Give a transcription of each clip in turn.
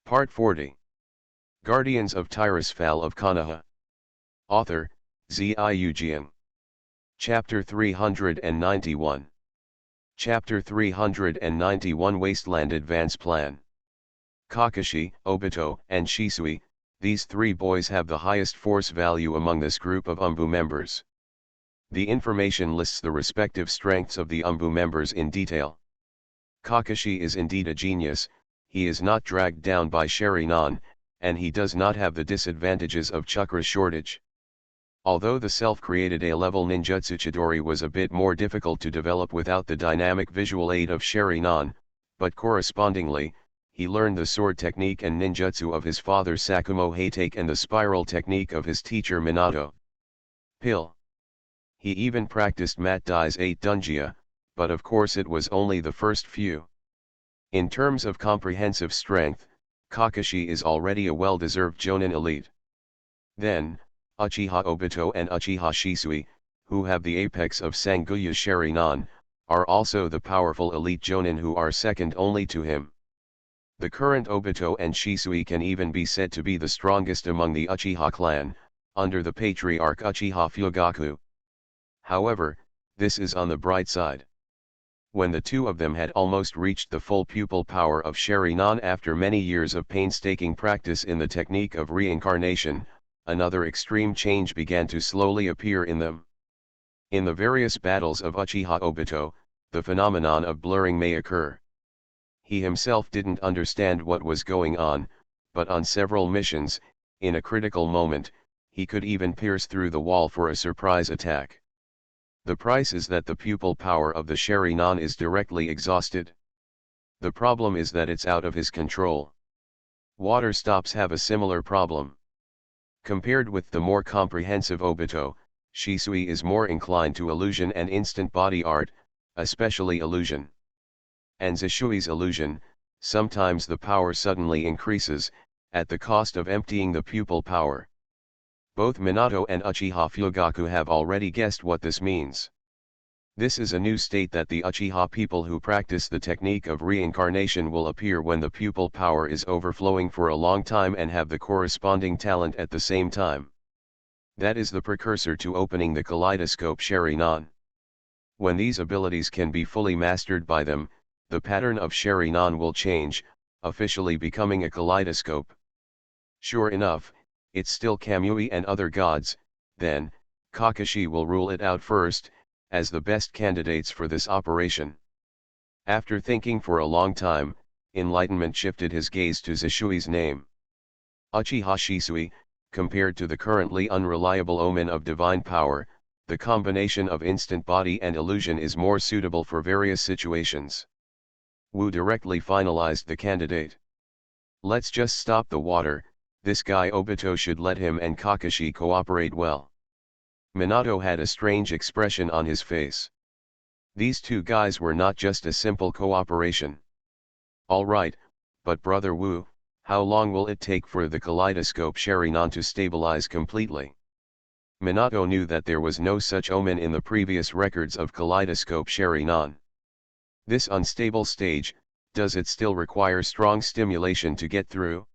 Part 40. Guardians of Tirisfal of Konoha. Author, Ziujian. Chapter 391. Chapter 391 Wasteland Advance Plan. Kakashi, Obito, and Shisui, these three boys have the highest force value among this group of UMBU members. The information lists the respective strengths of the UMBU members in detail. Kakashi is indeed a genius. He is not dragged down by Sharingan, and he does not have the disadvantages of chakra shortage. Although the self-created A-level ninjutsu Chidori was a bit more difficult to develop without the dynamic visual aid of Sharingan, but correspondingly, he learned the sword technique and ninjutsu of his father Sakumo Hatake and the spiral technique of his teacher Minato. Pill. He even practiced Mat Dai's 8 Dunjia, but of course it was only the first few. In terms of comprehensive strength, Kakashi is already a well-deserved Jonin elite. Then, Uchiha Obito and Uchiha Shisui, who have the apex of Sangoya Sharingan, are also the powerful elite Jonin who are second only to him. The current Obito and Shisui can even be said to be the strongest among the Uchiha clan, under the patriarch Uchiha Fugaku. However, this is on the bright side. When the two of them had almost reached the full pupil power of Sharingan after many years of painstaking practice in the technique of reincarnation, another extreme change began to slowly appear in them. In the various battles of Uchiha Obito, the phenomenon of blurring may occur. He himself didn't understand what was going on, but on several missions, in a critical moment, he could even pierce through the wall for a surprise attack. The price is that the pupil power of the Sharingan is directly exhausted. The problem is that it's out of his control. Water stops have a similar problem. Compared with the more comprehensive Obito, Shisui is more inclined to illusion and instant body art, especially illusion. And Zishui's illusion, sometimes the power suddenly increases, at the cost of emptying the pupil power. Both Minato and Uchiha Fugaku have already guessed what this means. This is a new state that the Uchiha people who practice the technique of reincarnation will appear when the pupil power is overflowing for a long time and have the corresponding talent at the same time. That is the precursor to opening the kaleidoscope Sharingan. When these abilities can be fully mastered by them, the pattern of Sharingan will change, officially becoming a kaleidoscope. Sure enough, it's still Kamui and other gods, then, Kakashi will rule it out first, as the best candidates for this operation. After thinking for a long time, enlightenment shifted his gaze to Zishui's name. Uchiha Shisui, compared to the currently unreliable omen of divine power, the combination of instant body and illusion is more suitable for various situations. Wu directly finalized the candidate. Let's just stop the water. This guy Obito should let him and Kakashi cooperate well. Minato had a strange expression on his face. These two guys were not just a simple cooperation. Alright, but brother Wu, how long will it take for the kaleidoscope Sharingan to stabilize completely? Minato knew that there was no such omen in the previous records of kaleidoscope Sharingan. This unstable stage, does it still require strong stimulation to get through?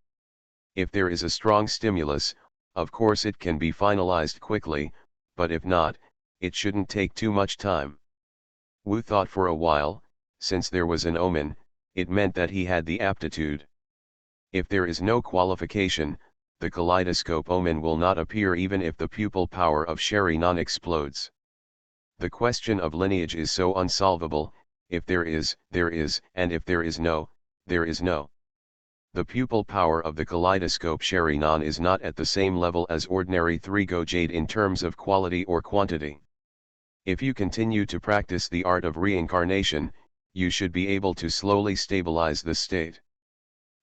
If there is a strong stimulus, of course it can be finalized quickly, but if not, it shouldn't take too much time. Wu thought for a while. Since there was an omen, it meant that he had the aptitude. If there is no qualification, the kaleidoscope omen will not appear even if the pupil power of Sharingan explodes. The question of lineage is so unsolvable. If there is, and if there is no, there is no. The pupil power of the kaleidoscope Sharingan is not at the same level as ordinary 3-go jade in terms of quality or quantity. If you continue to practice the art of reincarnation, you should be able to slowly stabilize the state.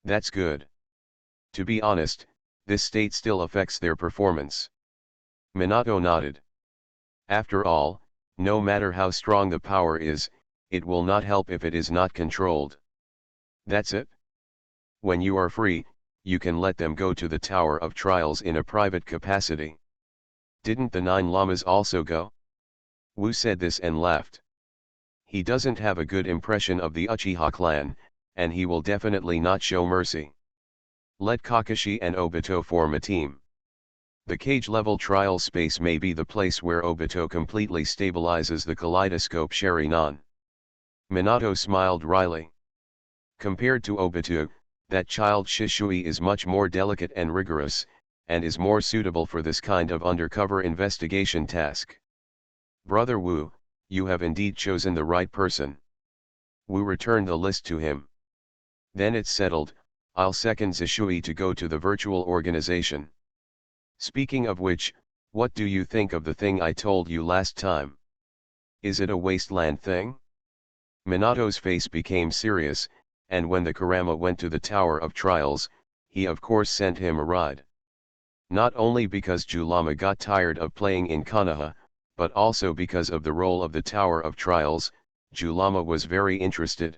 That's good. To be honest, this state still affects their performance. Minato nodded. After all, no matter how strong the power is, it will not help if it is not controlled. That's it. When you are free, you can let them go to the Tower of Trials in a private capacity. Didn't the 9 Lamas also go? Wu said this and laughed. He doesn't have a good impression of the Uchiha clan, and he will definitely not show mercy. Let Kakashi and Obito form a team. The cage-level trial space may be the place where Obito completely stabilizes the kaleidoscope Sharingan. Minato smiled wryly. Compared to Obito, that child Shisui is much more delicate and rigorous, and is more suitable for this kind of undercover investigation task. Brother Wu, you have indeed chosen the right person. Wu returned the list to him. Then it's settled, I'll second Shisui to go to the virtual organization. Speaking of which, what do you think of the thing I told you last time? Is it a wasteland thing? Minato's face became serious, and when the Kurama went to the Tower of Trials, he of course sent him a ride. Not only because Julama got tired of playing in Konoha, but also because of the role of the Tower of Trials, Julama was very interested.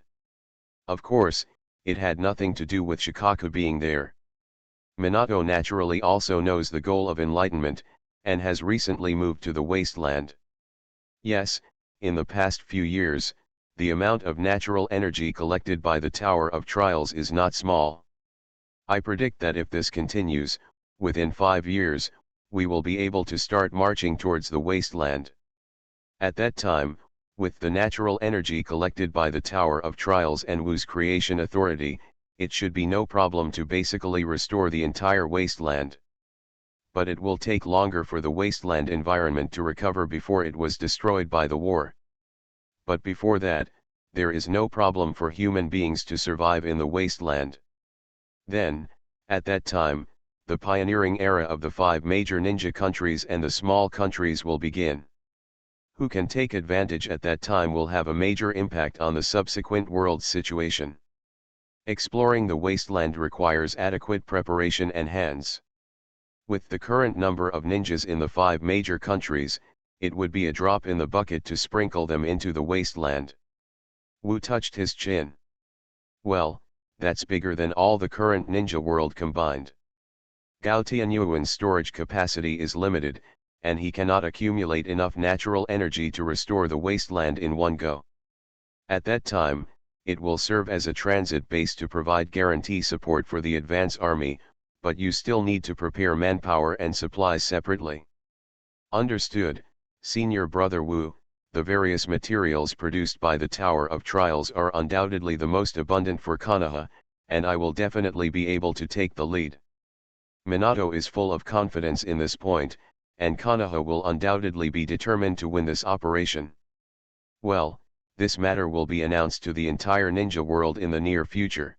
Of course, it had nothing to do with Shikaku being there. Minato naturally also knows the goal of enlightenment, and has recently moved to the wasteland. Yes, in the past few years, the amount of natural energy collected by the Tower of Trials is not small. I predict that if this continues, within 5 years, we will be able to start marching towards the wasteland. At that time, with the natural energy collected by the Tower of Trials and Wu's creation authority, it should be no problem to basically restore the entire wasteland. But it will take longer for the wasteland environment to recover before it was destroyed by the war. But before that, there is no problem for human beings to survive in the wasteland. Then, at that time, the pioneering era of the 5 major ninja countries and the small countries will begin. Who can take advantage at that time will have a major impact on the subsequent world's situation. Exploring the wasteland requires adequate preparation and hands. With the current number of ninjas in the 5 major countries, it would be a drop in the bucket to sprinkle them into the wasteland. Wu touched his chin. Well, that's bigger than all the current ninja world combined. Gao Tianyuan's storage capacity is limited, and he cannot accumulate enough natural energy to restore the wasteland in one go. At that time, it will serve as a transit base to provide guarantee support for the advance army, but you still need to prepare manpower and supplies separately. Understood, Senior Brother Wu. The various materials produced by the Tower of Trials are undoubtedly the most abundant for Konoha, and I will definitely be able to take the lead. Minato is full of confidence in this point, and Konoha will undoubtedly be determined to win this operation. Well, this matter will be announced to the entire ninja world in the near future.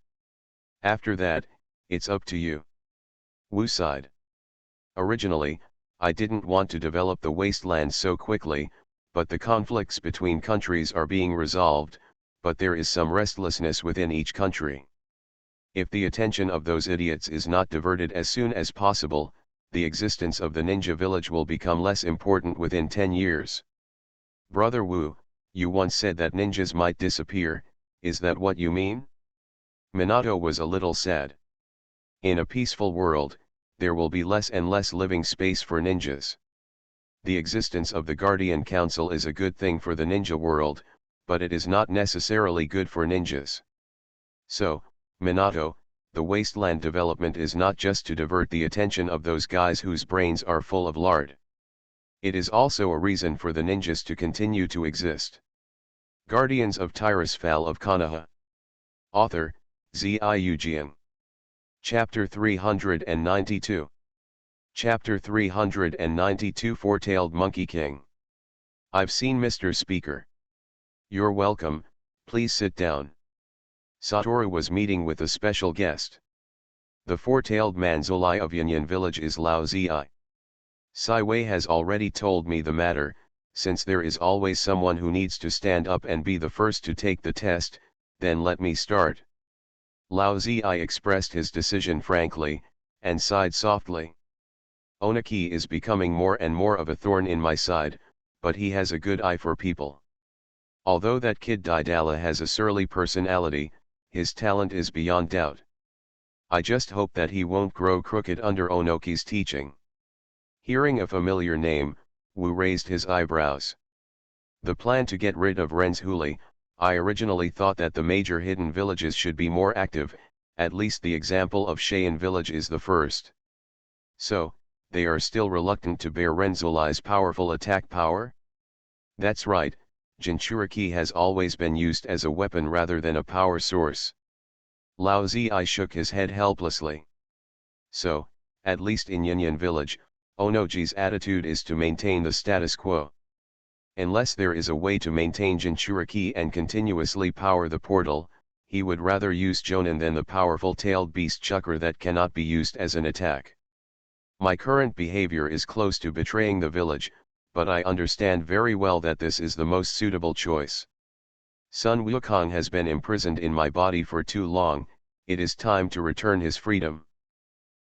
After that, it's up to you. Wu sighed. Originally, I didn't want to develop the wasteland so quickly, but the conflicts between countries are being resolved, but there is some restlessness within each country. If the attention of those idiots is not diverted as soon as possible, the existence of the ninja village will become less important within 10 years. Brother Wu, you once said that ninjas might disappear, is that what you mean? Minato was a little sad. In a peaceful world, there will be less and less living space for ninjas. The existence of the Guardian Council is a good thing for the ninja world, but it is not necessarily good for ninjas. So, Minato, the wasteland development is not just to divert the attention of those guys whose brains are full of lard. It is also a reason for the ninjas to continue to exist. Guardians of Tirisfal of Konoha. Author, Ziujian. Chapter 392. Chapter 392 Four-Tailed Monkey King. I've seen Mr. Speaker. You're welcome, please sit down. Satoru was meeting with a special guest. The four-tailed Manzolai of Yanyan village is Lao Zi. Wei has already told me the matter, since there is always someone who needs to stand up and be the first to take the test, then let me start. Lao Zi expressed his decision frankly, and sighed softly. Onaki is becoming more and more of a thorn in my side, but he has a good eye for people. Although that kid Daidala has a surly personality, his talent is beyond doubt. I just hope that he won't grow crooked under Onoki's teaching. Hearing a familiar name, Wu raised his eyebrows. The plan to get rid of Renzhuli, I originally thought that the major hidden villages should be more active, at least the example of Cheyenne village is the first. So, they are still reluctant to bear Renzulai's powerful attack power? That's right, Jinchuriki has always been used as a weapon rather than a power source. Lao Zi shook his head helplessly. So, at least in Yinyan village, Onoji's attitude is to maintain the status quo. Unless there is a way to maintain Jinchuriki and continuously power the portal, he would rather use Jonin than the powerful tailed beast chakra that cannot be used as an attack. My current behavior is close to betraying the village, but I understand very well that this is the most suitable choice. Sun Wukong has been imprisoned in my body for too long, it is time to return his freedom.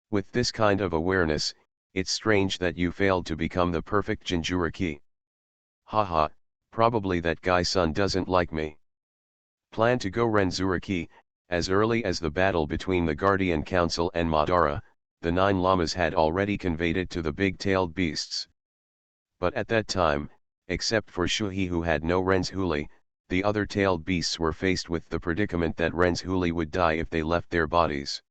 With this kind of awareness, it's strange that you failed to become the perfect Jinchuriki. Haha, probably that guy Sun doesn't like me. Plan to go Renzuriki, as early as the battle between the Guardian Council and Madara, the 9 Lamas had already conveyed it to the big-tailed beasts. But at that time, except for Shuhi who had no Renzhuli, the other tailed beasts were faced with the predicament that Renzhuli would die if they left their bodies.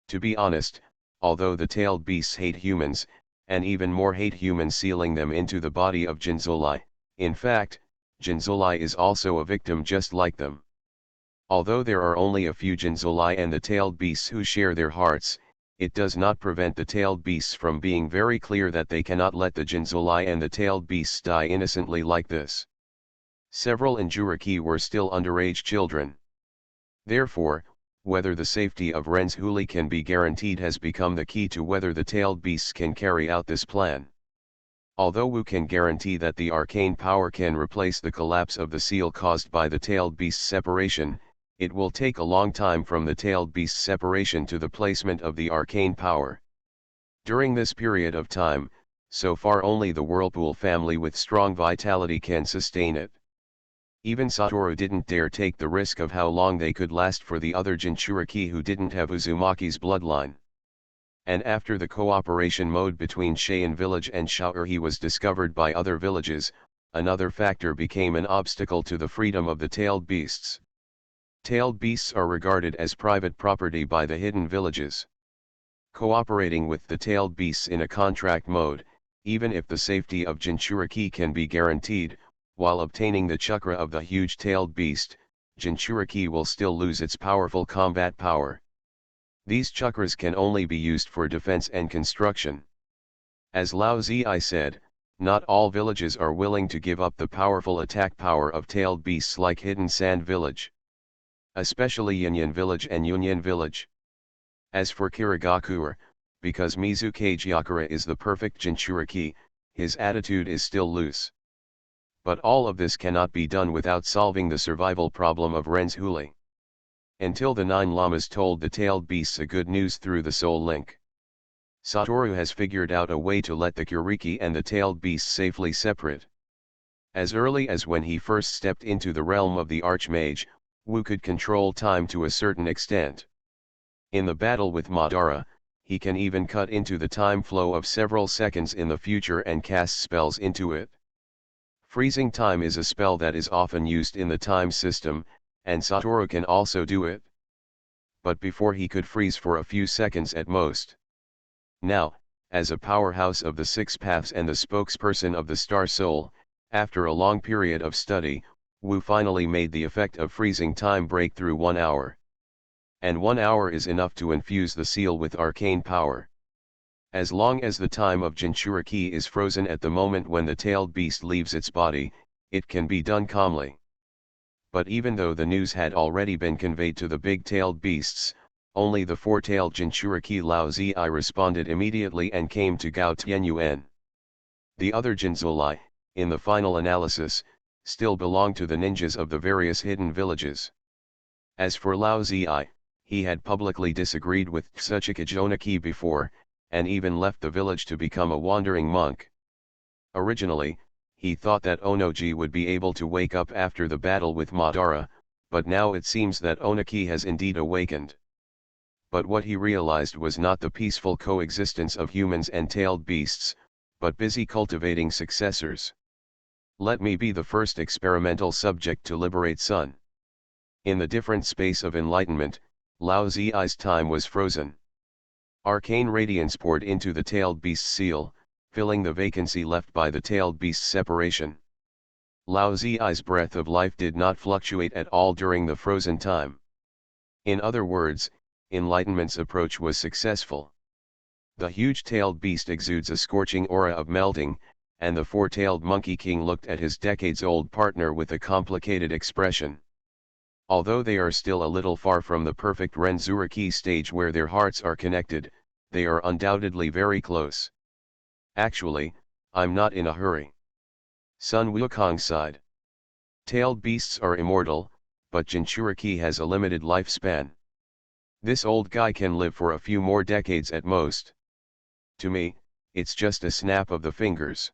To be honest, although the tailed beasts hate humans, and even more hate humans sealing them into the body of Jinzolai, in fact, Jinzolai is also a victim just like them. Although there are only a few Jinzolai and the tailed beasts who share their hearts, it does not prevent the tailed beasts from being very clear that they cannot let the Jinzolai and the tailed beasts die innocently like this. Several Jinchuriki were still underage children. Therefore, whether the safety of Renzhuli can be guaranteed has become the key to whether the tailed beasts can carry out this plan. Although Wu can guarantee that the arcane power can replace the collapse of the seal caused by the tailed beast's separation, it will take a long time from the tailed beast's separation to the placement of the arcane power. During this period of time, so far only the Whirlpool family with strong vitality can sustain it. Even Satoru didn't dare take the risk of how long they could last for the other Jinchuriki who didn't have Uzumaki's bloodline. And after the cooperation mode between Cheyenne village and Shao'er was discovered by other villages, another factor became an obstacle to the freedom of the tailed beasts. Tailed beasts are regarded as private property by the hidden villages. Cooperating with the tailed beasts in a contract mode, even if the safety of Jinchuriki can be guaranteed, while obtaining the chakra of the huge tailed beast, Jinchuriki will still lose its powerful combat power. These chakras can only be used for defense and construction. As Lao Zi said, not all villages are willing to give up the powerful attack power of tailed beasts like Hidden Sand Village. Especially Yinyan Village and Yunyan Village. As for Kirigakure, because Mizuke Gyakura is the perfect Jinchuriki, his attitude is still loose. But all of this cannot be done without solving the survival problem of Renzhuli. Until the 9 Lamas told the tailed beasts a good news through the soul link. Satoru has figured out a way to let the Kuriki and the tailed beasts safely separate. As early as when he first stepped into the realm of the Archmage, Wu could control time to a certain extent. In the battle with Madara, he can even cut into the time flow of several seconds in the future and cast spells into it. Freezing time is a spell that is often used in the time system, and Satoru can also do it. But before he could freeze for a few seconds at most. Now, as a powerhouse of the 6 paths and the spokesperson of the Star Soul, after a long period of study, Wu finally made the effect of freezing time break through 1 hour. And 1 hour is enough to infuse the seal with arcane power. As long as the time of Jinchuriki is frozen at the moment when the tailed beast leaves its body, it can be done calmly. But even though the news had already been conveyed to the big-tailed beasts, only the 4-tailed Jinchuriki Lao Zi responded immediately and came to Gao Tianyuan. The other Jinzolai, in the final analysis, still belonged to the ninjas of the various hidden villages. As for Lao Zi, he had publicly disagreed with Tsuchika Joniki before, and even left the village to become a wandering monk. Originally, he thought that Onoji would be able to wake up after the battle with Madara, but now it seems that Oniki has indeed awakened. But what he realized was not the peaceful coexistence of humans and tailed beasts, but busy cultivating successors. Let me be the first experimental subject to liberate Sun. In the different space of enlightenment, Lao Zi's time was frozen. Arcane radiance poured into the tailed beast's seal, filling the vacancy left by the tailed beast's separation. Lao Zi's breath of life did not fluctuate at all during the frozen time. In other words, Enlightenment's approach was successful. The huge-tailed beast exudes a scorching aura of melting, and the four-tailed Monkey King looked at his decades-old partner with a complicated expression. Although they are still a little far from the perfect Renzuriki stage where their hearts are connected, they are undoubtedly very close. Actually, I'm not in a hurry. Sun Wukong sighed. Tailed beasts are immortal, but Jinchuriki has a limited lifespan. This old guy can live for a few more decades at most. To me, it's just a snap of the fingers.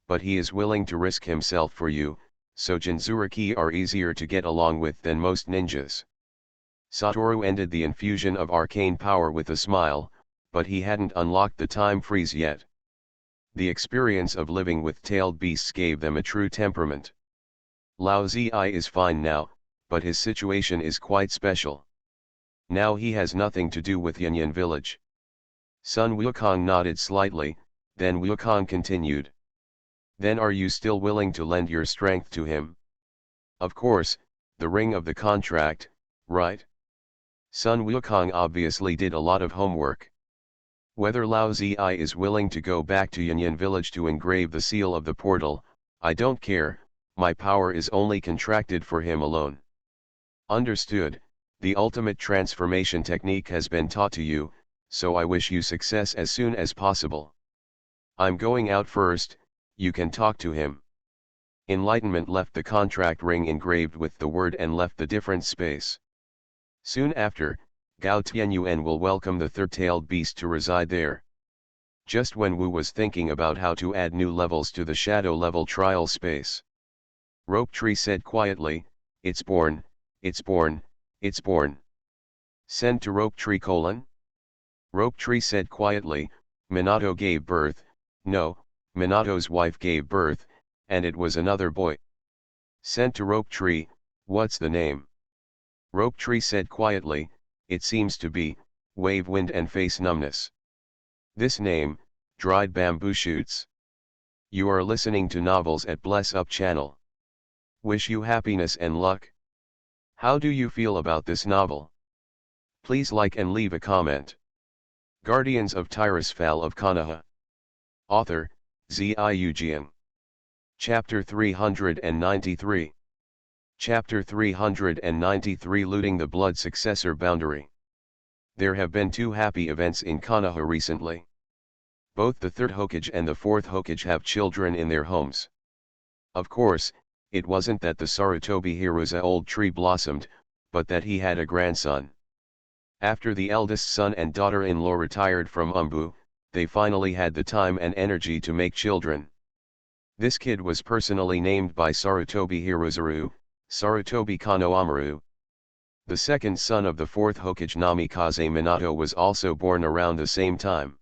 But he is willing to risk himself for you, so Jinchuriki are easier to get along with than most ninjas. Satoru ended the infusion of arcane power with a smile, but he hadn't unlocked the time freeze yet. The experience of living with tailed beasts gave them a true temperament. Lao Zi is fine now, but his situation is quite special. Now he has nothing to do with Yanyan village. Sun Wukong nodded slightly, then Wukong continued. Then are you still willing to lend your strength to him? Of course, the ring of the contract, right? Sun Wukong obviously did a lot of homework. Whether Lao Zi is willing to go back to Yanyan village to engrave the seal of the portal, I don't care, my power is only contracted for him alone. Understood, the ultimate transformation technique has been taught to you, so I wish you success as soon as possible. I'm going out first, you can talk to him. Enlightenment left the contract ring engraved with the word and left the different space. Soon after, Gao Tianyuan will welcome the third-tailed beast to reside there. Just when Wu was thinking about how to add new levels to the shadow level trial space, Rope Tree said quietly, "It's born, it's born, it's born." Send to Rope Tree : Rope Tree said quietly, "Minato gave birth, no, Minato's wife gave birth, and it was another boy." Sent to Rope Tree: "What's the name?" Rope Tree said quietly, "It seems to be, Wave Wind and Face Numbness. This name, Dried Bamboo Shoots." You are listening to Novels at Bless Up channel. Wish you happiness and luck. How do you feel about this novel? Please like and leave a comment. Guardians of Tirisfal of Konoha. Author, Ziujian. Chapter 393. Chapter 393 Looting the Blood Successor Boundary. There have been two happy events in Konoha recently. Both the third Hokage and the fourth Hokage have children in their homes. Of course, it wasn't that the Sarutobi Hiruza old tree blossomed, but that he had a grandson. After the eldest son and daughter-in-law retired from Umbu, they finally had the time and energy to make children. This kid was personally named by Sarutobi Hiruzaru, Sarutobi Konohamaru. The second son of the fourth Hokage Namikaze Minato was also born around the same time.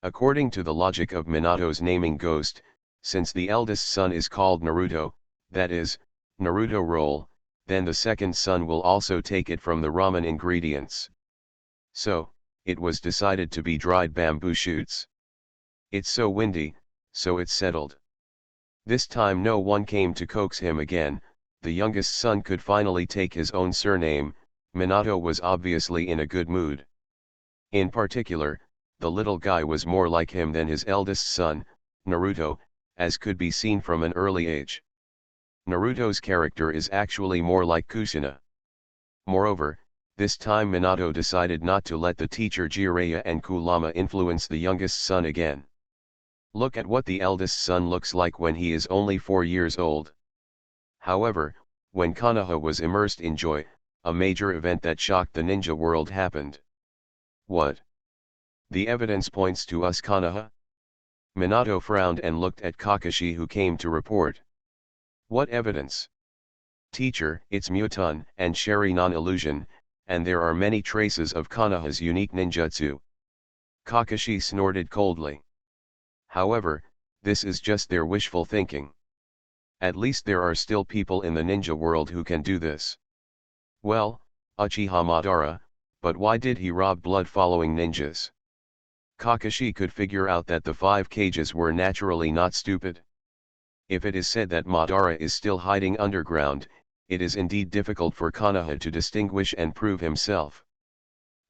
According to the logic of Minato's naming ghost, since the eldest son is called Naruto, that is, Naruto roll, then the second son will also take it from the ramen ingredients. So, it was decided to be dried bamboo shoots. It's so windy, so it's settled. This time no one came to coax him again, the youngest son could finally take his own surname. Minato was obviously in a good mood. In particular, the little guy was more like him than his eldest son, Naruto, as could be seen from an early age. Naruto's character is actually more like Kushina. Moreover, this time Minato decided not to let the teacher Jiraiya and Kurama influence the youngest son again. Look at what the eldest son looks like when he is only 4 years old. However, when Konoha was immersed in joy, a major event that shocked the ninja world happened. What? The evidence points to us, Konoha? Minato frowned and looked at Kakashi, who came to report. What evidence? Teacher, it's Mutun and Sherry non-illusion, and there are many traces of Konoha's unique ninjutsu. Kakashi snorted coldly. However, this is just their wishful thinking. At least there are still people in the ninja world who can do this. Well, Uchiha Madara, but why did he rob blood-following ninjas? Kakashi could figure out that the 5 cages were naturally not stupid. If it is said that Madara is still hiding underground, it is indeed difficult for Konoha to distinguish and prove himself.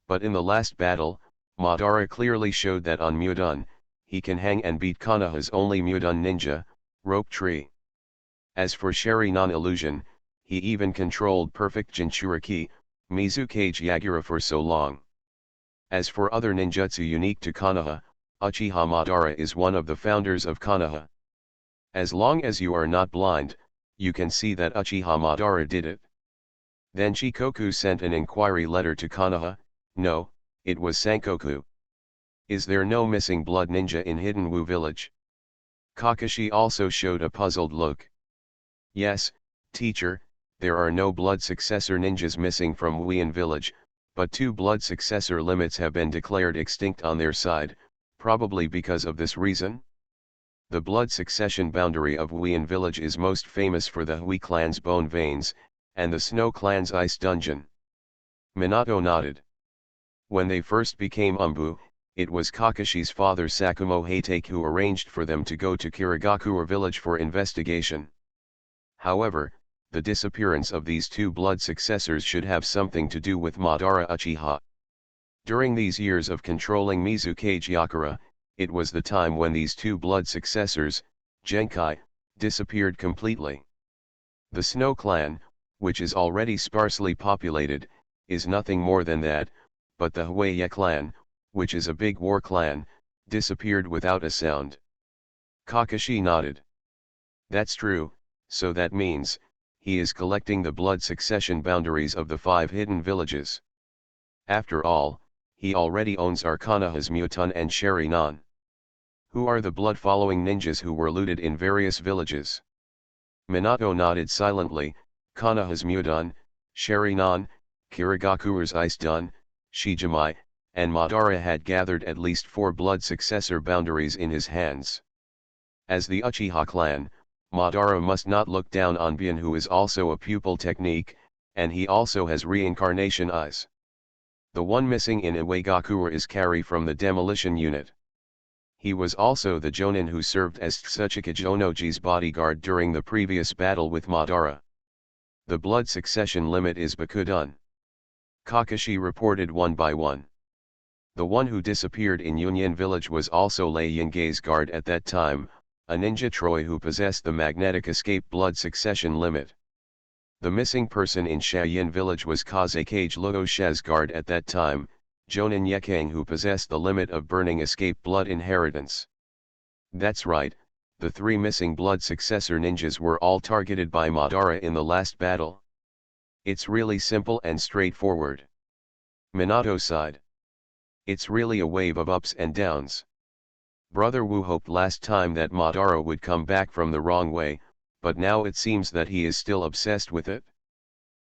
But in the last battle, Madara clearly showed that on Mudon, he can hang and beat Konoha's only Mudon ninja, Rope Tree. As for Sharingan illusion, he even controlled perfect Jinchuriki, Mizukage Yagura for so long. As for other ninjutsu unique to Konoha, Uchiha Madara is one of the founders of Konoha. As long as you are not blind, you can see that Uchiha Madara did it. Then Shikoku sent an inquiry letter to Konoha. No, it was Sankoku. Is there no missing blood ninja in Hidden Wu village? Kakashi also showed a puzzled look. Yes, teacher, there are no blood successor ninjas missing from Wuin village, but 2 blood successor limits have been declared extinct on their side, probably because of this reason. The blood succession boundary of Wuin village is most famous for the Hui clan's bone veins, and the Snow clan's ice dungeon. Minato nodded. When they first became Umbu, it was Kakashi's father Sakumo Hatake who arranged for them to go to Kirigakura village for investigation. However, the disappearance of these 2 blood successors should have something to do with Madara Uchiha. During these years of controlling Mizukage Yakura, it was the time when these 2 blood successors, Genkai, disappeared completely. The Snow clan, which is already sparsely populated, is nothing more than that, but the Hueye clan, which is a big war clan, disappeared without a sound. Kakashi nodded. That's true, so that means, he is collecting the blood succession boundaries of the 5 hidden villages. After all, he already owns Konoha's Mutun and Sharingan. Who are the blood-following ninjas who were looted in various villages? Minato nodded silently. Konoha's Mudon, Sharingan, Kirigakura's Ice Dun, Shijimai, and Madara had gathered at least 4 blood successor boundaries in his hands. As the Uchiha clan, Madara must not look down on Bian, who is also a pupil technique, and he also has reincarnation eyes. The one missing in Iwagakura is Kari from the demolition unit. He was also the Jonin who served as Tsuchika Jonoji's bodyguard during the previous battle with Madara. The blood succession limit is Bakudun. Kakashi reported one by one. The one who disappeared in Union village was also Lei Yingei's guard at that time, a ninja Troy who possessed the magnetic escape blood succession limit. The missing person in Shayin village was Kazekage Luosha's guard at that time, Jonin Yekang, who possessed the limit of burning escape blood inheritance. That's right, the 3 missing blood successor ninjas were all targeted by Madara in the last battle. It's really simple and straightforward. Minato sighed. It's really a wave of ups and downs. Brother Wu hoped last time that Madara would come back from the wrong way, but now it seems that he is still obsessed with it.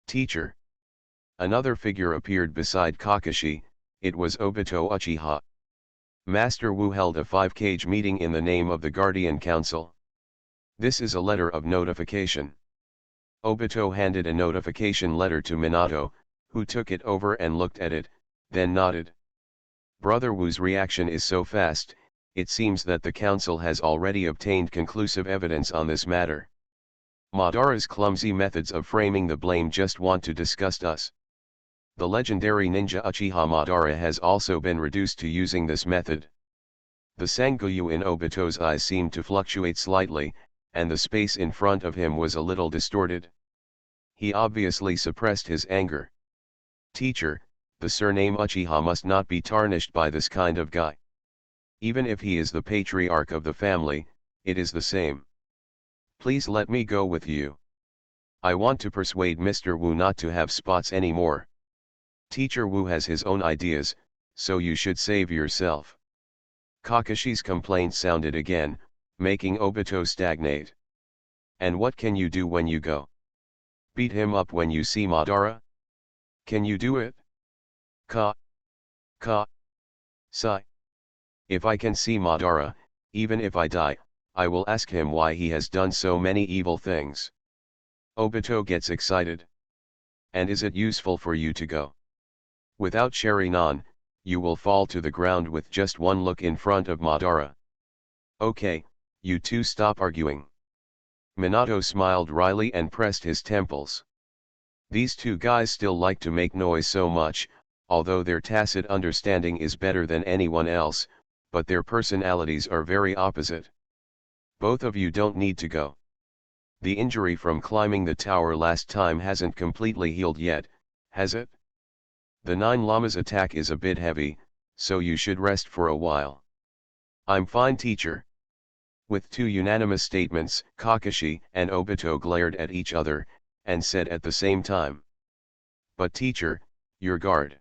Teacher. Another figure appeared beside Kakashi. It was Obito Uchiha. Master Wu held a 5-cage meeting in the name of the Guardian Council. This is a letter of notification. Obito handed a notification letter to Minato, who took it over and looked at it, then nodded. Brother Wu's reaction is so fast, it seems that the council has already obtained conclusive evidence on this matter. Madara's clumsy methods of framing the blame just want to disgust us. The legendary ninja Uchiha Madara has also been reduced to using this method. The Sangoyu in Obito's eyes seemed to fluctuate slightly, and the space in front of him was a little distorted. He obviously suppressed his anger. Teacher, the surname Uchiha must not be tarnished by this kind of guy. Even if he is the patriarch of the family, it is the same. Please let me go with you. I want to persuade Mr. Wu not to have spots anymore. Teacher Wu has his own ideas, so you should save yourself. Kakashi's complaint sounded again, making Obito stagnate. And what can you do when you go? Beat him up when you see Madara? Can you do it? Sai. If I can see Madara, even if I die, I will ask him why he has done so many evil things. Obito gets excited. And is it useful for you to go? Without sharing on, you will fall to the ground with just one look in front of Madara. Okay, you two stop arguing. Minato smiled wryly and pressed his temples. These two guys still like to make noise so much, although their tacit understanding is better than anyone else, but their personalities are very opposite. Both of you don't need to go. The injury from climbing the tower last time hasn't completely healed yet, has it? The 9 llamas attack is a bit heavy, so you should rest for a while. I'm fine, teacher. With two unanimous statements, Kakashi and Obito glared at each other, and said at the same time. But teacher, your guard.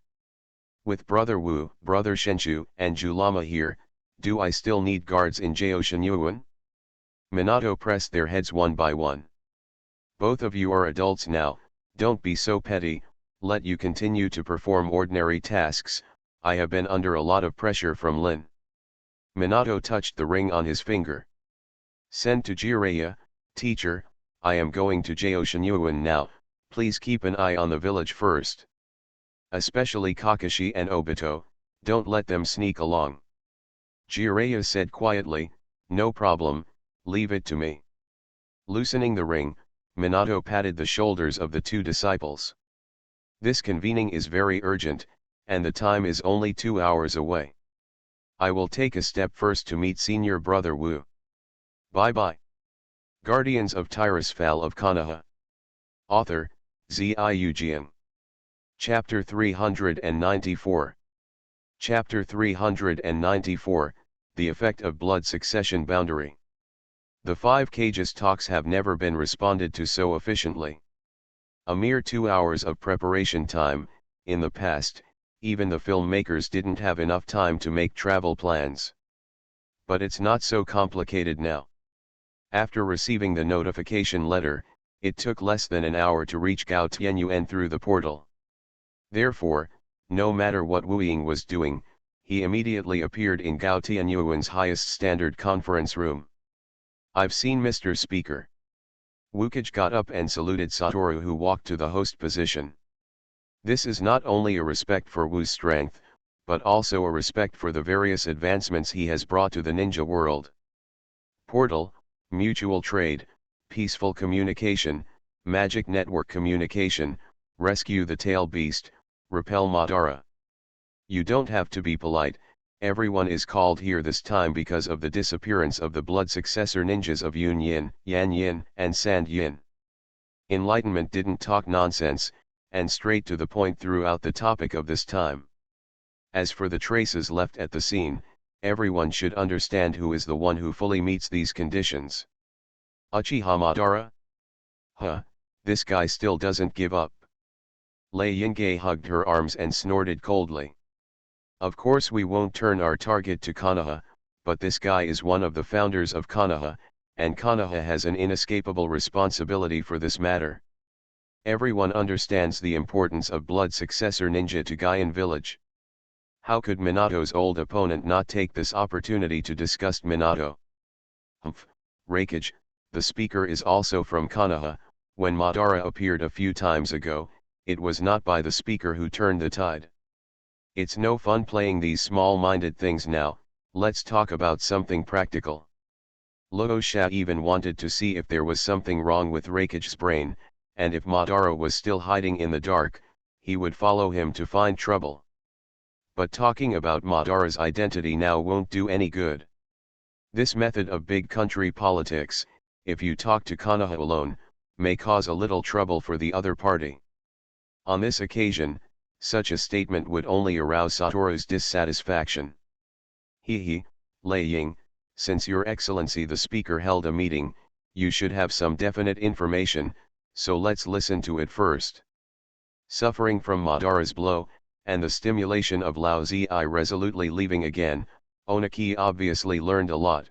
With Brother Wu, Brother Shenshu, and Julama here, do I still need guards in Jioshinyuan? Minato pressed their heads one by one. Both of you are adults now, don't be so petty, let you continue to perform ordinary tasks, I have been under a lot of pressure from Lin. Minato touched the ring on his finger. Send to Jiraiya, teacher, I am going to Jioshinyuan now, please keep an eye on the village first. Especially Kakashi and Obito, don't let them sneak along. Jiraiya said quietly, no problem, leave it to me. Loosening the ring, Minato patted the shoulders of the two disciples. This convening is very urgent, and the time is only 2 hours away. I will take a step first to meet Senior Brother Wu. Bye-bye. Guardians of Tirisfal of Konoha. Author, Ziujian. Chapter 394. Chapter 394, The Effect of Blood Succession Boundary. The 5 Kages talks have never been responded to so efficiently. A mere 2 hours of preparation time, in the past, even the filmmakers didn't have enough time to make travel plans. But it's not so complicated now. After receiving the notification letter, it took less than an hour to reach Gao Tianyuan through the portal. Therefore, no matter what Wu Ying was doing, he immediately appeared in Gao Tianyuan's highest standard conference room. I've seen Mr. Speaker. Wukage got up and saluted Satoru, who walked to the host position. This is not only a respect for Wu's strength, but also a respect for the various advancements he has brought to the ninja world. Portal, mutual trade, peaceful communication, magic network communication, rescue the tail beast, repel Madara. You don't have to be polite, everyone is called here this time because of the disappearance of the blood successor ninjas of Yun Yin, Yan Yin, and Sand Yin. Enlightenment didn't talk nonsense, and straight to the point throughout the topic of this time. As for the traces left at the scene, everyone should understand who is the one who fully meets these conditions. Uchiha Madara? Huh, this guy still doesn't give up. Lei Yingei hugged her arms and snorted coldly. Of course we won't turn our target to Konoha, but this guy is one of the founders of Konoha, and Konoha has an inescapable responsibility for this matter. Everyone understands the importance of blood successor ninja to Gaian village. How could Minato's old opponent not take this opportunity to disgust Minato? Humph, Raikage, the speaker is also from Konoha. When Madara appeared a few times ago, it was not by the speaker who turned the tide. It's no fun playing these small-minded things now, let's talk about something practical. Luo Sha even wanted to see if there was something wrong with Raikage's brain, and if Madara was still hiding in the dark, he would follow him to find trouble. But talking about Madara's identity now won't do any good. This method of big country politics, if you talk to Konoha alone, may cause a little trouble for the other party. On this occasion, such a statement would only arouse Satoru's dissatisfaction. He, Lei Ying, since Your Excellency the speaker held a meeting, you should have some definite information, so let's listen to it first. Suffering from Madara's blow, and the stimulation of Lao Zi resolutely leaving again, Oniki obviously learned a lot.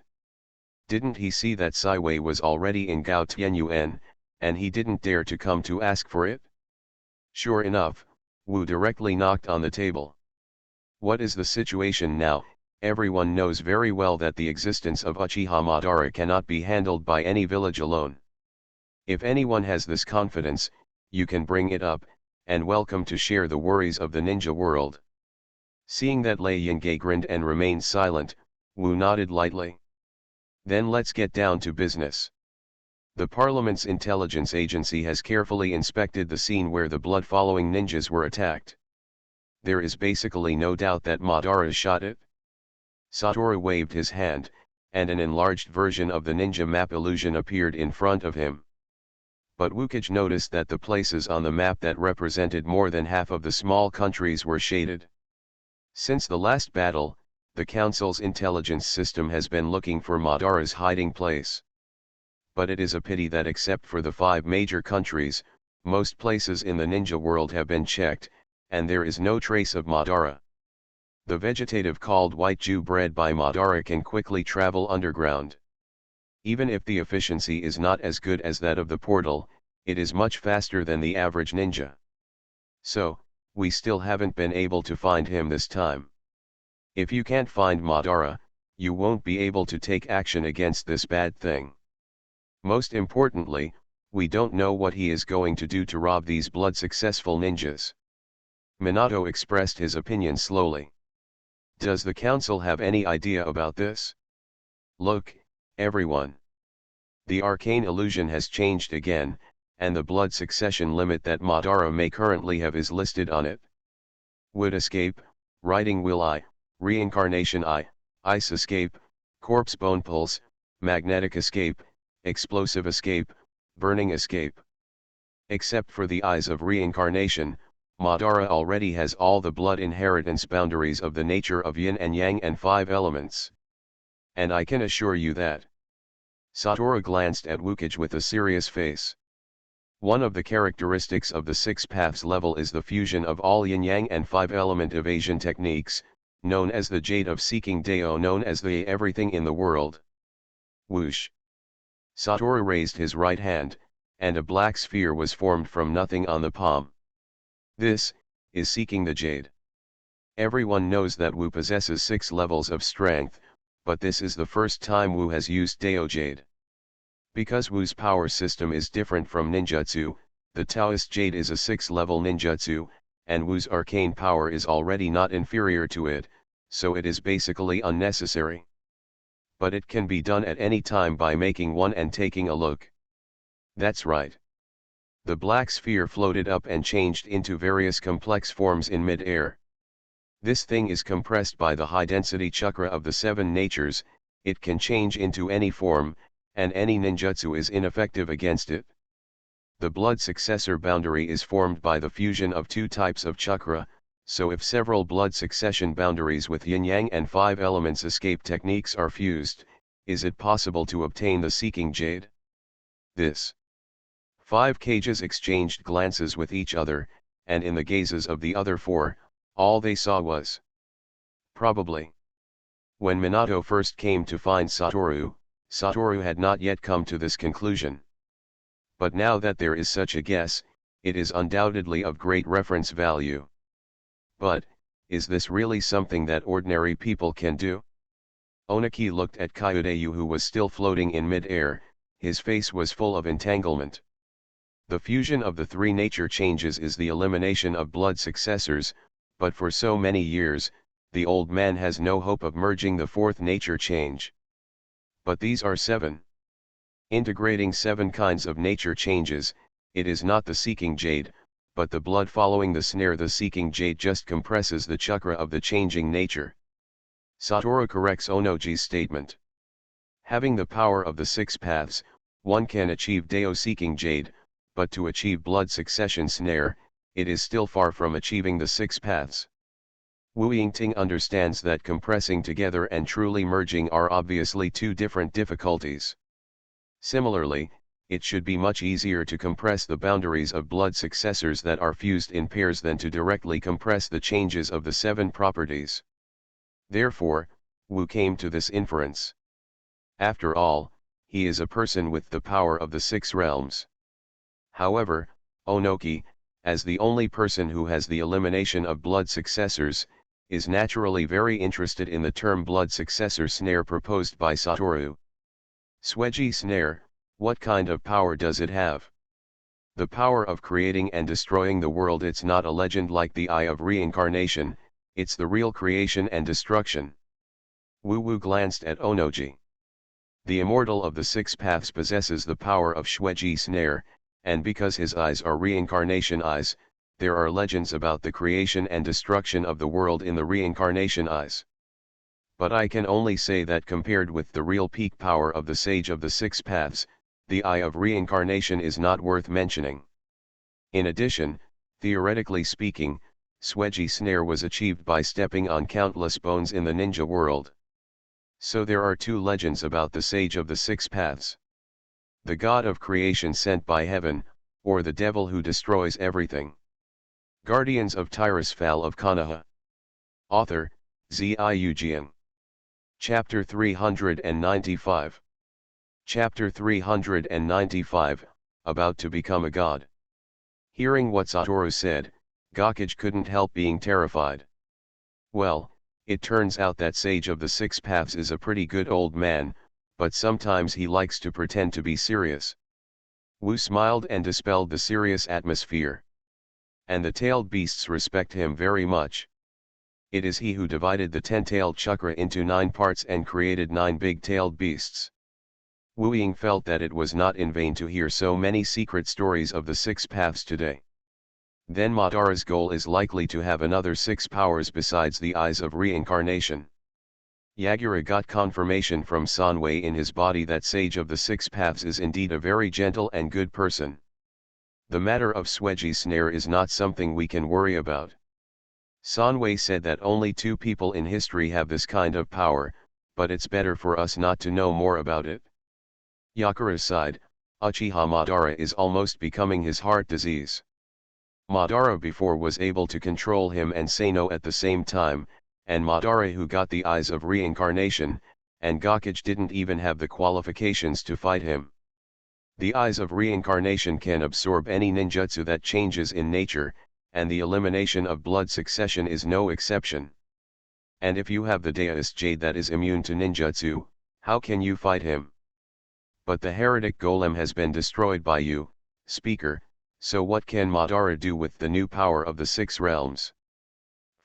Didn't he see that Sai Wei was already in Gao Tianyuan, and he didn't dare to come to ask for it? Sure enough, Wu directly knocked on the table. What is the situation now? Everyone knows very well that the existence of Uchiha Madara cannot be handled by any village alone. If anyone has this confidence, you can bring it up, and welcome to share the worries of the ninja world. Seeing that Lei Yingge grinned and remained silent, Wu nodded lightly. Then let's get down to business. The Parliament's intelligence agency has carefully inspected the scene where the blood-following ninjas were attacked. There is basically no doubt that Madara shot it. Satoru waved his hand, and an enlarged version of the ninja map illusion appeared in front of him. But Wukage noticed that the places on the map that represented more than half of the small countries were shaded. Since the last battle, the Council's intelligence system has been looking for Madara's hiding place. But it is a pity that except for the 5 major countries, most places in the ninja world have been checked, and there is no trace of Madara. The vegetative called white Jew bred by Madara can quickly travel underground. Even if the efficiency is not as good as that of the portal, it is much faster than the average ninja. So, we still haven't been able to find him this time. If you can't find Madara, you won't be able to take action against this bad thing. Most importantly, we don't know what he is going to do to rob these blood-successful ninjas. Minato expressed his opinion slowly. Does the council have any idea about this? Look, everyone. The arcane illusion has changed again, and the blood succession limit that Madara may currently have is listed on it. Wood escape, riding wheel I, reincarnation I, ice escape, corpse bone pulse, magnetic escape, explosive escape, burning escape. Except for the eyes of reincarnation, Madara already has all the blood inheritance boundaries of the nature of yin and yang and 5 elements. And I can assure you that. Satoru glanced at Wukage with a serious face. One of the characteristics of the 6 paths level is the fusion of all yin-yang and 5-element evasion techniques, known as the Jade of Seeking Dao, known as the everything in the world. Whoosh! Satoru raised his right hand, and a black sphere was formed from nothing on the palm. This is Seeking the Jade. Everyone knows that Wu possesses 6 levels of strength, but this is the first time Wu has used Dao Jade. Because Wu's power system is different from ninjutsu, the Taoist Jade is a 6-level ninjutsu, and Wu's arcane power is already not inferior to it, so it is basically unnecessary. But it can be done at any time by making one and taking a look. That's right. The black sphere floated up and changed into various complex forms in mid-air. This thing is compressed by the high-density chakra of the 7 natures, it can change into any form, and any ninjutsu is ineffective against it. The blood successor boundary is formed by the fusion of 2 types of chakra, so if several blood succession boundaries with yin-yang and 5 elements escape techniques are fused, is it possible to obtain the Seeking Jade? This. 5 cages exchanged glances with each other, and in the gazes of the other 4, all they saw was probably. When Minato first came to find Satoru, Satoru had not yet come to this conclusion. But now that there is such a guess, it is undoubtedly of great reference value. But, is this really something that ordinary people can do? Oniki looked at Kyudeyu, who was still floating in mid-air, his face was full of entanglement. The fusion of the 3 nature changes is the elimination of blood successors, but for so many years, the old man has no hope of merging the 4th nature change. But these are 7. Integrating 7 kinds of nature changes, it is not the Seeking Jade, but the blood following the snare. The Seeking Jade just compresses the chakra of the changing nature. Satoru corrects Onoji's statement. Having the power of the 6 paths, one can achieve Dao Seeking Jade, but to achieve blood succession snare, it is still far from achieving the 6 paths. Wu Yingting understands that compressing together and truly merging are obviously 2 different difficulties. Similarly, it should be much easier to compress the boundaries of blood successors that are fused in pairs than to directly compress the changes of the 7 properties. Therefore, Wu came to this inference. After all, he is a person with the power of the 6 realms. However, Onoki, as the only person who has the elimination of blood successors, is naturally very interested in the term blood successor snare proposed by Satoru. Sweji snare, what kind of power does it have? The power of creating and destroying the world, it's not a legend like the Eye of Reincarnation, it's the real creation and destruction. Wu glanced at Onoji. The immortal of the six paths possesses the power of Shueji Snare, and because his eyes are reincarnation eyes, there are legends about the creation and destruction of the world in the reincarnation eyes. But I can only say that compared with the real peak power of the Sage of the Six Paths, the Eye of Reincarnation is not worth mentioning. In addition, theoretically speaking, Shueji Snare was achieved by stepping on countless bones in the ninja world. So there are two legends about the Sage of the Six Paths. The god of creation sent by heaven, or the devil who destroys everything. Guardians of Tirisfal of Konoha. Author, Ziujian. Chapter 395. Chapter 395, About to Become a God. Hearing what Satoru said, Gakage couldn't help being terrified. Well, it turns out that Sage of the Six Paths is a pretty good old man, but sometimes he likes to pretend to be serious. Wu smiled and dispelled the serious atmosphere. And the tailed beasts respect him very much. It is he who divided the 10-tailed chakra into 9 parts and created 9 big-tailed beasts. Wu Ying felt that it was not in vain to hear so many secret stories of the six paths today. Then Madara's goal is likely to have another 6 powers besides the eyes of reincarnation. Yagura got confirmation from Sanwei in his body that Sage of the Six Paths is indeed a very gentle and good person. The matter of Shueji Snare is not something we can worry about. Sanwei said that only 2 people in history have this kind of power, but it's better for us not to know more about it. Yakura sighed. Uchiha Madara is almost becoming his heart disease. Madara before was able to control him and say no at the same time, and Madara who got the eyes of reincarnation, and Gakage didn't even have the qualifications to fight him. The eyes of reincarnation can absorb any ninjutsu that changes in nature, and the elimination of blood succession is no exception. And if you have the Deist Jade that is immune to ninjutsu, how can you fight him? But the heretic golem has been destroyed by you, speaker, so what can Madara do with the new power of the 6 realms?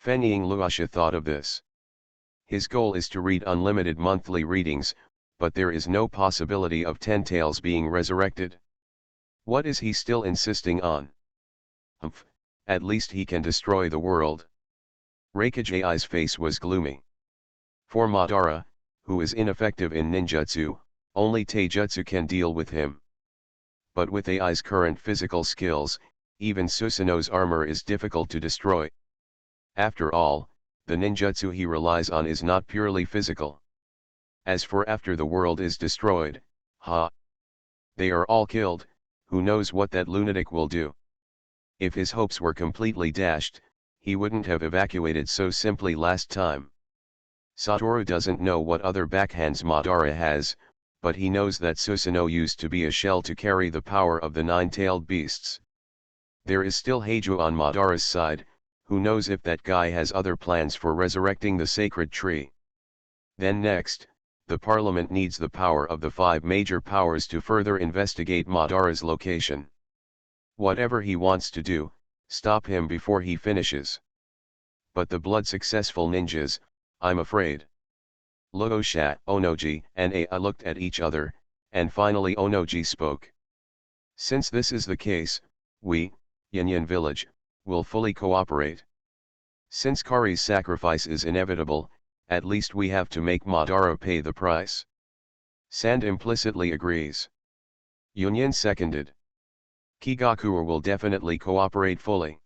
Fenying Luasha thought of this. His goal is to read unlimited monthly readings, but there is no possibility of 10 tails being resurrected. What is he still insisting on? Humph, at least he can destroy the world. Reikage-Ai's face was gloomy. For Madara, who is ineffective in ninjutsu, only taijutsu can deal with him. But with Ai's current physical skills, even Susanoo's armor is difficult to destroy. After all, the ninjutsu he relies on is not purely physical. As for after the world is destroyed, they are all killed, who knows what that lunatic will do. If his hopes were completely dashed, he wouldn't have evacuated so simply last time. Satoru doesn't know what other backhands Madara has, but he knows that Susanoo used to be a shell to carry the power of the 9-tailed beasts. There is still Heiju on Madara's side, who knows if that guy has other plans for resurrecting the sacred tree. Then next, the parliament needs the power of the 5 major powers to further investigate Madara's location. Whatever he wants to do, stop him before he finishes. But the blood-successful ninjas, I'm afraid. Luosha, Onoji, and Ai looked at each other, and finally Onoji spoke. Since this is the case, we, Yanyan Village, will fully cooperate. Since Kari's sacrifice is inevitable, at least we have to make Madara pay the price. Sand implicitly agrees. Yunyan seconded. Kigakura will definitely cooperate fully.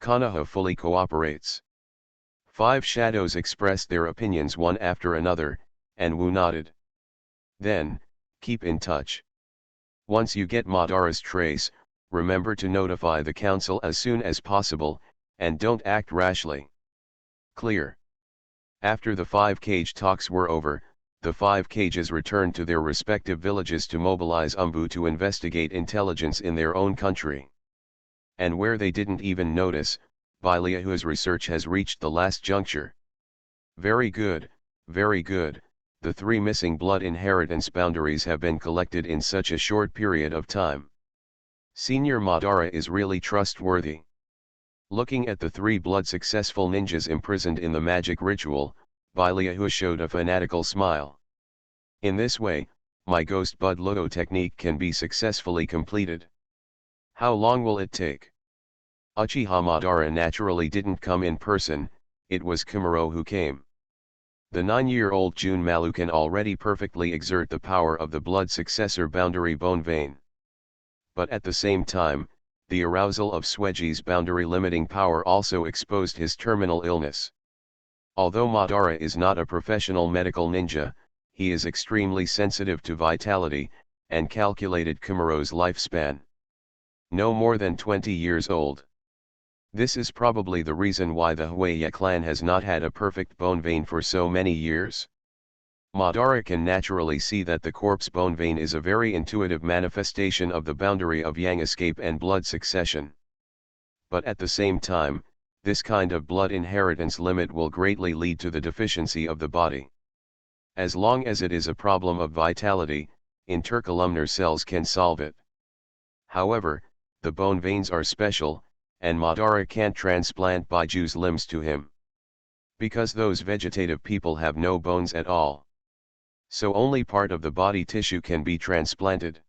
Konoha fully cooperates. 5 shadows expressed their opinions one after another, and Wu nodded. Then, keep in touch. Once you get Madara's trace, remember to notify the council as soon as possible, and don't act rashly. Clear. After the 5 cage talks were over, the 5 cages returned to their respective villages to mobilize Umbu to investigate intelligence in their own country. And where they didn't even notice, Bailia whose research has reached the last juncture. Very good, the 3 missing blood inheritance boundaries have been collected in such a short period of time. Senior Madara is really trustworthy. Looking at the 3 blood-successful ninjas imprisoned in the magic ritual, Baileahu showed a fanatical smile. In this way, my Ghost Bud Logo technique can be successfully completed. How long will it take? Uchiha Madara naturally didn't come in person, it was Kumaro who came. The 9-year-old Jun Malu can already perfectly exert the power of the blood successor boundary bone vein. But at the same time, the arousal of Sweji's boundary limiting power also exposed his terminal illness. Although Madara is not a professional medical ninja, he is extremely sensitive to vitality, and calculated Kumaro's lifespan. No more than 20 years old. This is probably the reason why the Huaya clan has not had a perfect bone vein for so many years. Madara can naturally see that the corpse bone vein is a very intuitive manifestation of the boundary of yang escape and blood succession. But at the same time, this kind of blood inheritance limit will greatly lead to the deficiency of the body. As long as it is a problem of vitality, intercolumnar cells can solve it. However, the bone veins are special, and Madara can't transplant Baiju's limbs to him. Because those vegetative people have no bones at all. So only part of the body tissue can be transplanted.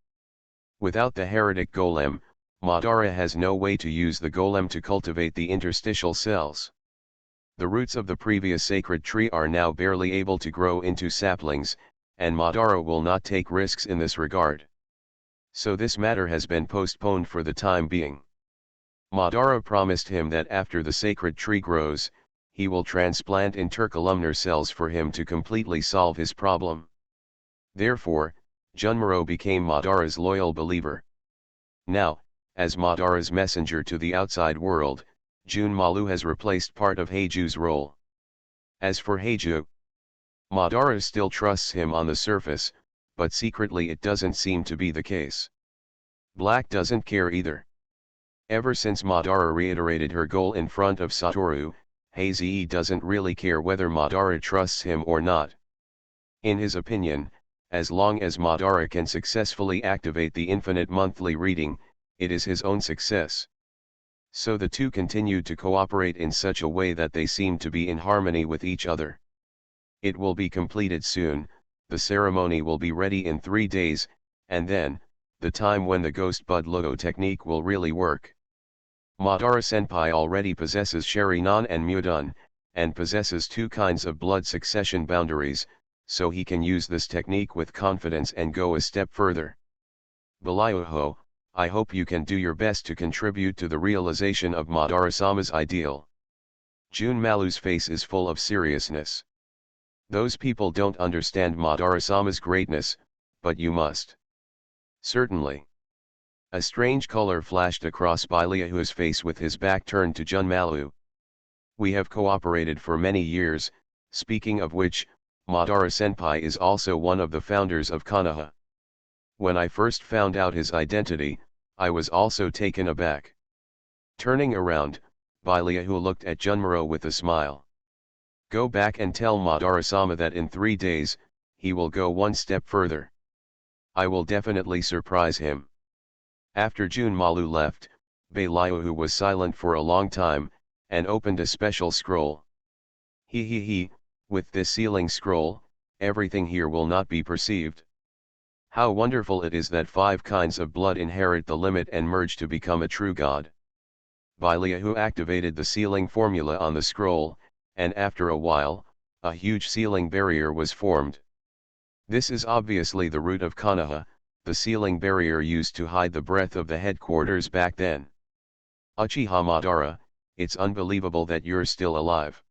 Without the heretic golem, Madara has no way to use the golem to cultivate the interstitial cells. The roots of the previous sacred tree are now barely able to grow into saplings, and Madara will not take risks in this regard. So this matter has been postponed for the time being. Madara promised him that after the sacred tree grows, he will transplant intercolumnar cells for him to completely solve his problem. Therefore, Junmaro became Madara's loyal believer. Now, as Madara's messenger to the outside world, Jun Malu has replaced part of Heiju's role. As for Heiju, Madara still trusts him on the surface, but secretly it doesn't seem to be the case. Black doesn't care either. Ever since Madara reiterated her goal in front of Satoru, Heize doesn't really care whether Madara trusts him or not. In his opinion, as long as Madara can successfully activate the infinite monthly reading, it is his own success. So the two continued to cooperate in such a way that they seemed to be in harmony with each other. It will be completed soon, the ceremony will be ready in 3 days, and then, the time when the Ghost Bud Logo technique will really work. Madara-senpai already possesses Sharingan and Mudun, and possesses 2 kinds of blood succession boundaries, so he can use this technique with confidence and go a step further. Baileahu, I hope you can do your best to contribute to the realization of Madara-sama's ideal. Jun Malu's face is full of seriousness. Those people don't understand Madara-sama's greatness, but you must. Certainly. A strange color flashed across Baileahu's face with his back turned to Jun Malu. We have cooperated for many years, speaking of which, Madara-senpai is also one of the founders of Konoha. When I first found out his identity, I was also taken aback. Turning around, Baileahu looked at Junmaro with a smile. Go back and tell Madara-sama that in 3 days, he will go one step further. I will definitely surprise him. After Jun Malu left, Baileahu was silent for a long time, and opened a special scroll. With this sealing scroll, everything here will not be perceived. How wonderful it is that 5 kinds of blood inherit the limit and merge to become a true god. Baileahu activated the sealing formula on the scroll, and after a while, a huge sealing barrier was formed. This is obviously the root of Konoha, the sealing barrier used to hide the breadth of the headquarters back then. Uchiha Madara, it's unbelievable that you're still alive.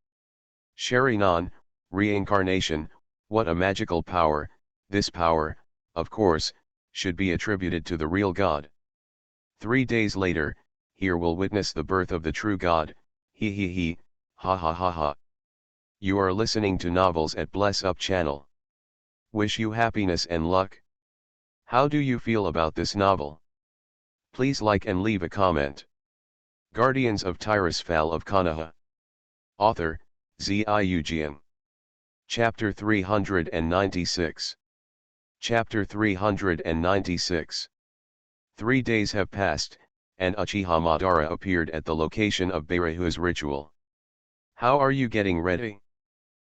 Sharingan, reincarnation, what a magical power. This power, of course, should be attributed to the real God. 3 days later, here we'll witness the birth of the true God, ha ha ha ha. You are listening to Novels at Bless Up channel. Wish you happiness and luck. How do you feel about this novel? Please like and leave a comment. Guardians of Tirisfal of Konoha. Author, Ziujian. Chapter 396. Chapter 396. 3 days have passed, and Uchiha Madara appeared at the location of Beiryu's ritual. How are you getting ready?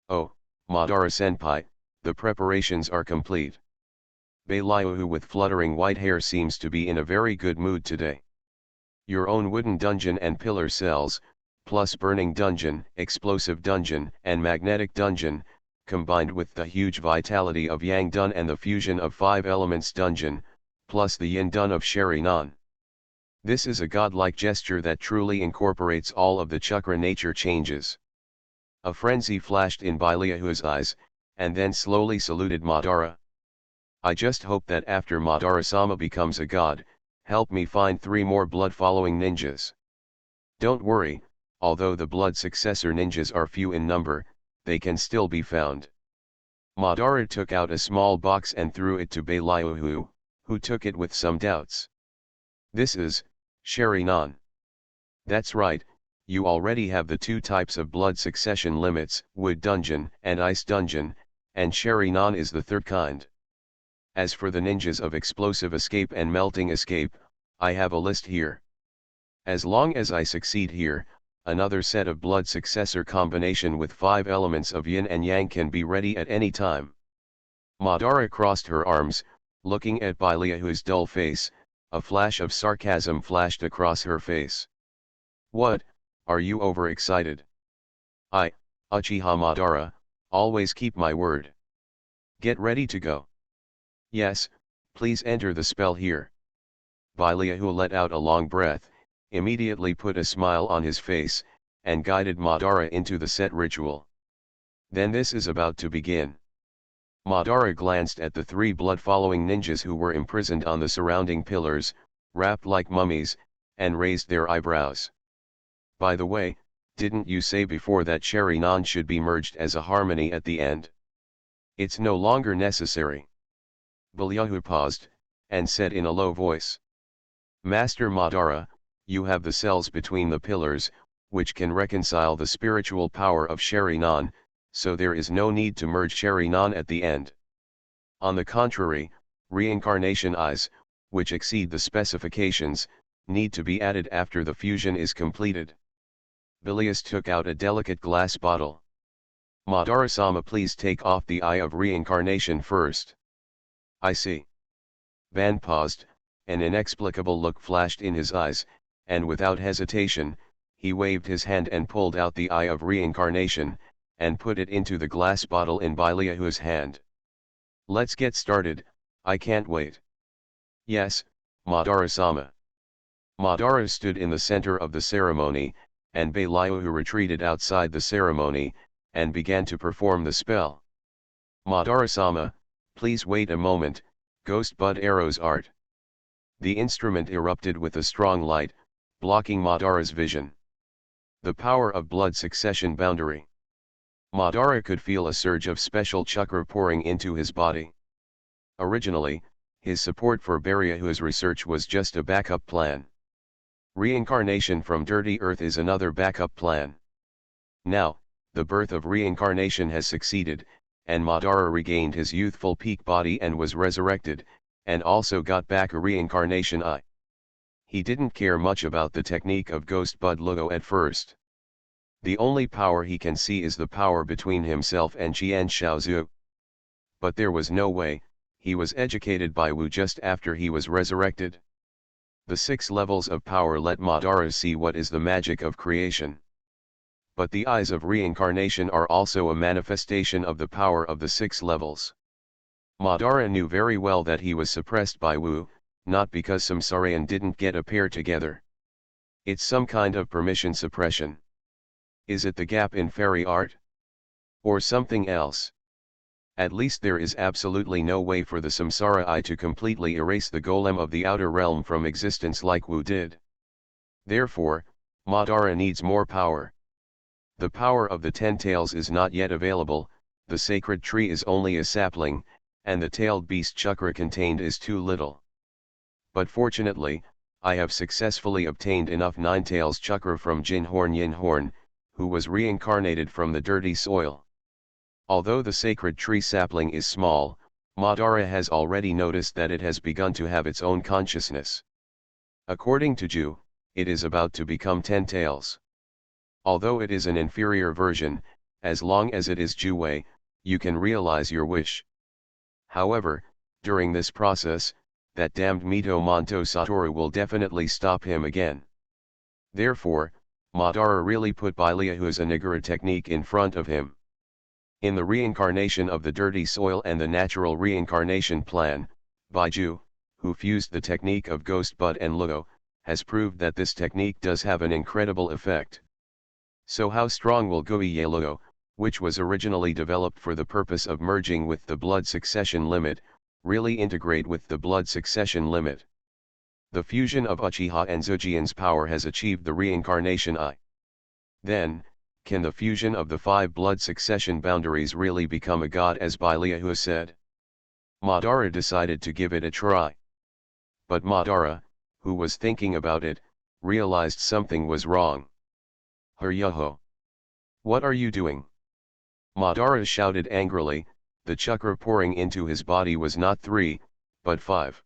Oh, Madara-senpai, the preparations are complete. Beiryu with fluttering white hair seems to be in a very good mood today. Your own wooden dungeon and pillar cells, plus burning dungeon, explosive dungeon, and magnetic dungeon, combined with the huge vitality of Yang Dun and the fusion of 5 elements dungeon, plus the Yin Dun of Sharinan. This is a godlike gesture that truly incorporates all of the chakra nature changes. A frenzy flashed in Beiryu's eyes, and then slowly saluted Madara. I just hope that after Madara-sama becomes a god, help me find 3 more blood-following ninjas. Don't worry, although the blood successor ninjas are few in number, they can still be found. Madara took out a small box and threw it to Beiryu, who took it with some doubts. This is Sharinan. That's right, you already have the 2 types of blood succession limits, Wood Dungeon and Ice Dungeon, and Sharinan is the 3rd kind. As for the ninjas of Explosive Escape and Melting Escape, I have a list here. As long as I succeed here, another set of blood successor combination with 5 elements of Yin and Yang can be ready at any time. Madara crossed her arms, looking at Beiryu's dull face. A flash of sarcasm flashed across her face. What, are you overexcited? I, Uchiha Madara, always keep my word. Get ready to go. Yes, please enter the spell here. Beiryu let out a long breath, immediately put a smile on his face, and guided Madara into the set ritual. Then this is about to begin. Madara glanced at the 3 blood-following ninjas who were imprisoned on the surrounding pillars, wrapped like mummies, and raised their eyebrows. By the way, didn't you say before that Sharinan should be merged as a harmony at the end? It's no longer necessary. Beiryu paused, and said in a low voice. Master Madara, you have the cells between the pillars, which can reconcile the spiritual power of Sharinan, so there is no need to merge Sharinan at the end. On the contrary, reincarnation eyes, which exceed the specifications, need to be added after the fusion is completed. Beiryu took out a delicate glass bottle. Madara-sama, please take off the eye of reincarnation first. I see. Ban paused, an inexplicable look flashed in his eyes, and without hesitation, he waved his hand and pulled out the eye of reincarnation, and put it into the glass bottle in Beiryu's hand. Let's get started, I can't wait. Yes, Madara-sama. Madara stood in the center of the ceremony, and Beiryu retreated outside the ceremony, and began to perform the spell. Madara-sama, please wait a moment, Ghost Bud Arrow's art. The instrument erupted with a strong light, blocking Madara's vision. The power of blood succession boundary. Madara could feel a surge of special chakra pouring into his body. Originally, his support for Beiryu's research was just a backup plan. Reincarnation from dirty earth is another backup plan. Now, the birth of reincarnation has succeeded, and Madara regained his youthful peak body and was resurrected, and also got back a reincarnation eye. He didn't care much about the technique of Ghost Bud Lugo at first. The only power he can see is the power between himself and Qian Shaozu. But there was no way, he was educated by Wu just after he was resurrected. The 6 levels of power let Madara see what is the magic of creation. But the eyes of reincarnation are also a manifestation of the power of the 6 levels. Madara knew very well that he was suppressed by Wu, not because Samsarayan didn't get a pair together. It's some kind of permission suppression. Is it the gap in fairy art? Or something else? At least there is absolutely no way for the Samsara Eye to completely erase the golem of the outer realm from existence like Wu did. Therefore, Madara needs more power. The power of the 10 tails is not yet available, the sacred tree is only a sapling, and the tailed beast chakra contained is too little. But fortunately, I have successfully obtained enough 9 tails chakra from Jinhorn Yinhorn, who was reincarnated from the dirty soil. Although the sacred tree sapling is small, Madara has already noticed that it has begun to have its own consciousness. According to Ju, it is about to become 10 tails. Although it is an inferior version, as long as it is Ju way, you can realize your wish. However, during this process, that damned Mito Monto Satoru will definitely stop him again. Therefore, Madara really put Baileahu's Onigiri technique in front of him. In the reincarnation of the dirty soil and the natural reincarnation plan, Baiju, who fused the technique of Ghost Bud and Luo, has proved that this technique does have an incredible effect. So how strong will Guiye Luo, which was originally developed for the purpose of merging with the blood succession limit, really integrate with the blood succession limit? The fusion of Uchiha and Zujian's power has achieved the reincarnation I. Then, can the fusion of the 5 blood succession boundaries really become a god as Baileahu said? Madara decided to give it a try. But Madara, who was thinking about it, realized something was wrong. Huryaho! What are you doing? Madara shouted angrily. The chakra pouring into his body was not 3, but 5.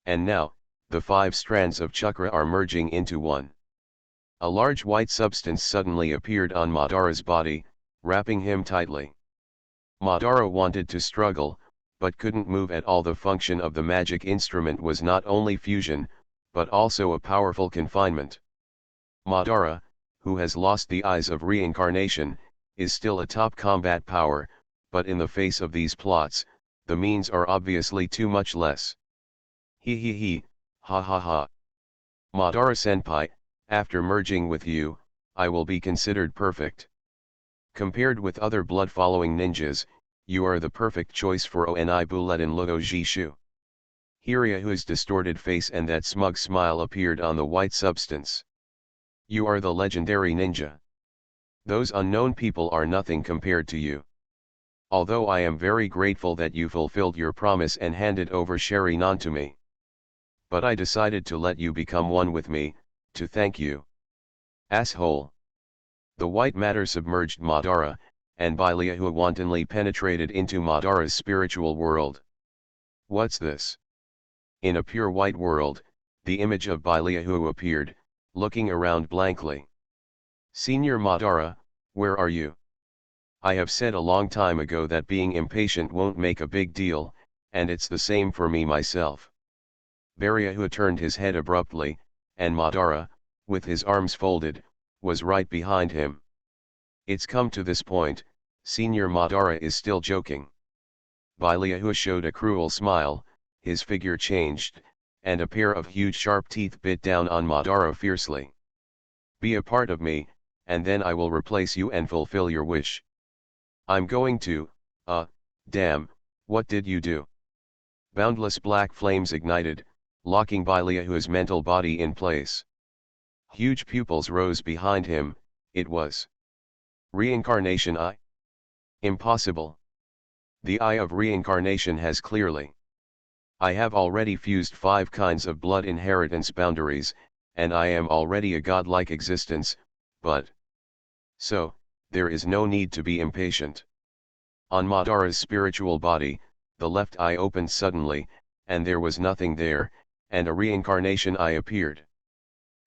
And now, the 5 strands of chakra are merging into one. A large white substance suddenly appeared on Madara's body, wrapping him tightly. Madara wanted to struggle, but couldn't move at all. The function of the magic instrument was not only fusion, but also a powerful confinement. Madara, who has lost the eyes of reincarnation, is still a top combat power, but in the face of these plots, the means are obviously too much less. He, ha ha ha. Madara-senpai, after merging with you, I will be considered perfect. Compared with other blood-following ninjas, you are the perfect choice for Oni Bulleten Luo Jishu. Hiryahu's distorted face and that smug smile appeared on the white substance. You are the legendary ninja. Those unknown people are nothing compared to you. Although I am very grateful that you fulfilled your promise and handed over Sharingan to me. But I decided to let you become one with me, to thank you. Asshole. The white matter submerged Madara, and Baileahu wantonly penetrated into Madara's spiritual world. What's this? In a pure white world, the image of Baileahu appeared, looking around blankly. Senior Madara, where are you? I have said a long time ago that being impatient won't make a big deal, and it's the same for me myself. Baileahu turned his head abruptly, and Madara, with his arms folded, was right behind him. It's come to this point, Senior Madara is still joking. Baileahu showed a cruel smile, his figure changed, and a pair of huge sharp teeth bit down on Madara fiercely. Be a part of me, and then I will replace you and fulfill your wish. I'm going to, damn, what did you do? Boundless black flames ignited, locking Baileahu's mental body in place. Huge pupils rose behind him. It was reincarnation eye? Impossible. The eye of reincarnation has clearly. I have already fused 5 kinds of blood inheritance boundaries, and I am already a godlike existence, but... So, there is no need to be impatient. On Madara's spiritual body, the left eye opened suddenly, and there was nothing there, and a reincarnation eye appeared.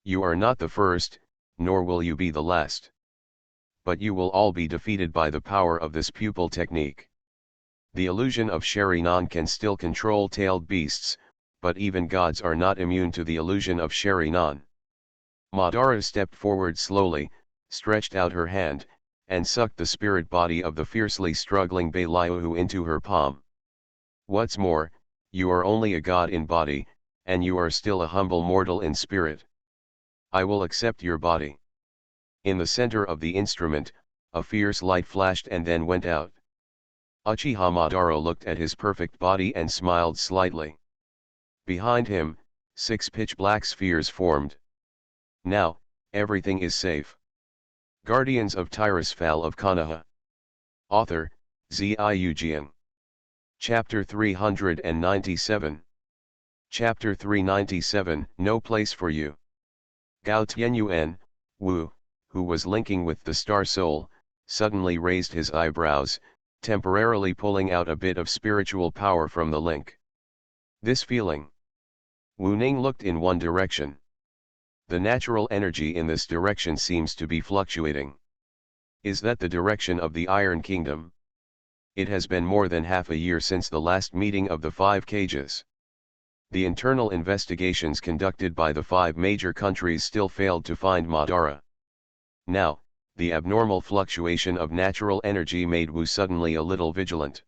You are not the first, nor will you be the last. But you will all be defeated by the power of this pupil technique. The illusion of Sharingan can still control tailed beasts, but even gods are not immune to the illusion of Sharingan. Madara stepped forward slowly, stretched out her hand, and sucked the spirit body of the fiercely struggling Baileahu into her palm. What's more, you are only a god in body, and you are still a humble mortal in spirit. I will accept your body. In the center of the instrument, a fierce light flashed and then went out. Uchiha Madara looked at his perfect body and smiled slightly. Behind him, 6 pitch-black spheres formed. Now, everything is safe. Guardians of Tirisfal of Konoha. Author, Ziyu. Chapter 397. Chapter 397, No Place for You. Gao Tianyuan, Wu, who was linking with the Star Soul, suddenly raised his eyebrows, temporarily pulling out a bit of spiritual power from the link. This feeling. Wu Ning looked in one direction. The natural energy in this direction seems to be fluctuating. Is that the direction of the Iron Kingdom? It has been more than half a year since the last meeting of the 5 cages. The internal investigations conducted by the 5 major countries still failed to find Madara. Now, the abnormal fluctuation of natural energy made Wu suddenly a little vigilant.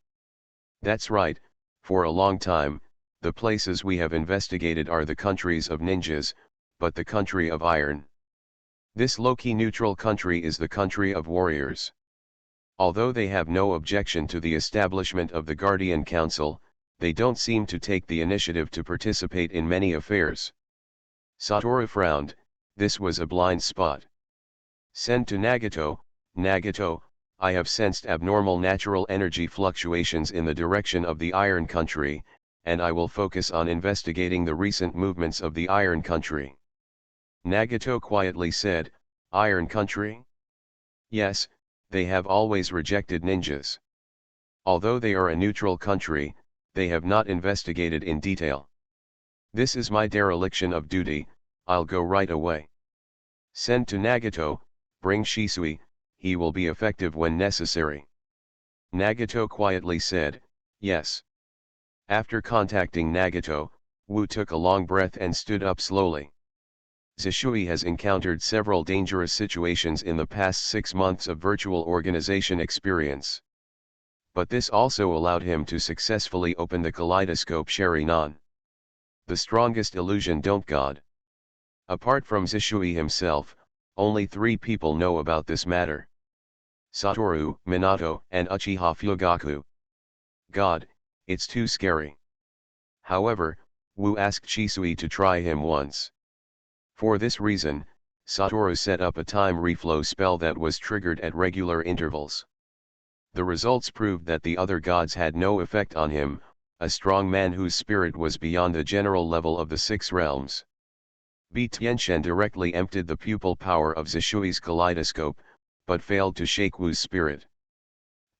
That's right, for a long time, the places we have investigated are the countries of ninjas, but the country of iron. This low-key neutral country is the country of warriors. Although they have no objection to the establishment of the Guardian Council, they don't seem to take the initiative to participate in many affairs. Satoru frowned. This was a blind spot. Send to Nagato. Nagato, I have sensed abnormal natural energy fluctuations in the direction of the Iron Country, and I will focus on investigating the recent movements of the Iron Country. Nagato quietly said, Iron Country? Yes, they have always rejected ninjas. Although they are a neutral country, they have not investigated in detail. This is my dereliction of duty, I'll go right away. Send to Nagato, bring Shisui, he will be effective when necessary. Nagato quietly said, yes. After contacting Nagato, Wu took a long breath and stood up slowly. Shisui has encountered several dangerous situations in the past 6 months of virtual organization experience. But this also allowed him to successfully open the kaleidoscope Sharingan. The strongest illusion don't God. Apart from Shisui himself, only 3 people know about this matter. Satoru, Minato, and Uchiha Fugaku. God, it's too scary. However, Wu asked Shisui to try him once. For this reason, Satoru set up a time reflow spell that was triggered at regular intervals. The results proved that the other gods had no effect on him, a strong man whose spirit was beyond the general level of the 6 realms. Bi Tianxian directly emptied the pupil power of Zishui's kaleidoscope, but failed to shake Wu's spirit.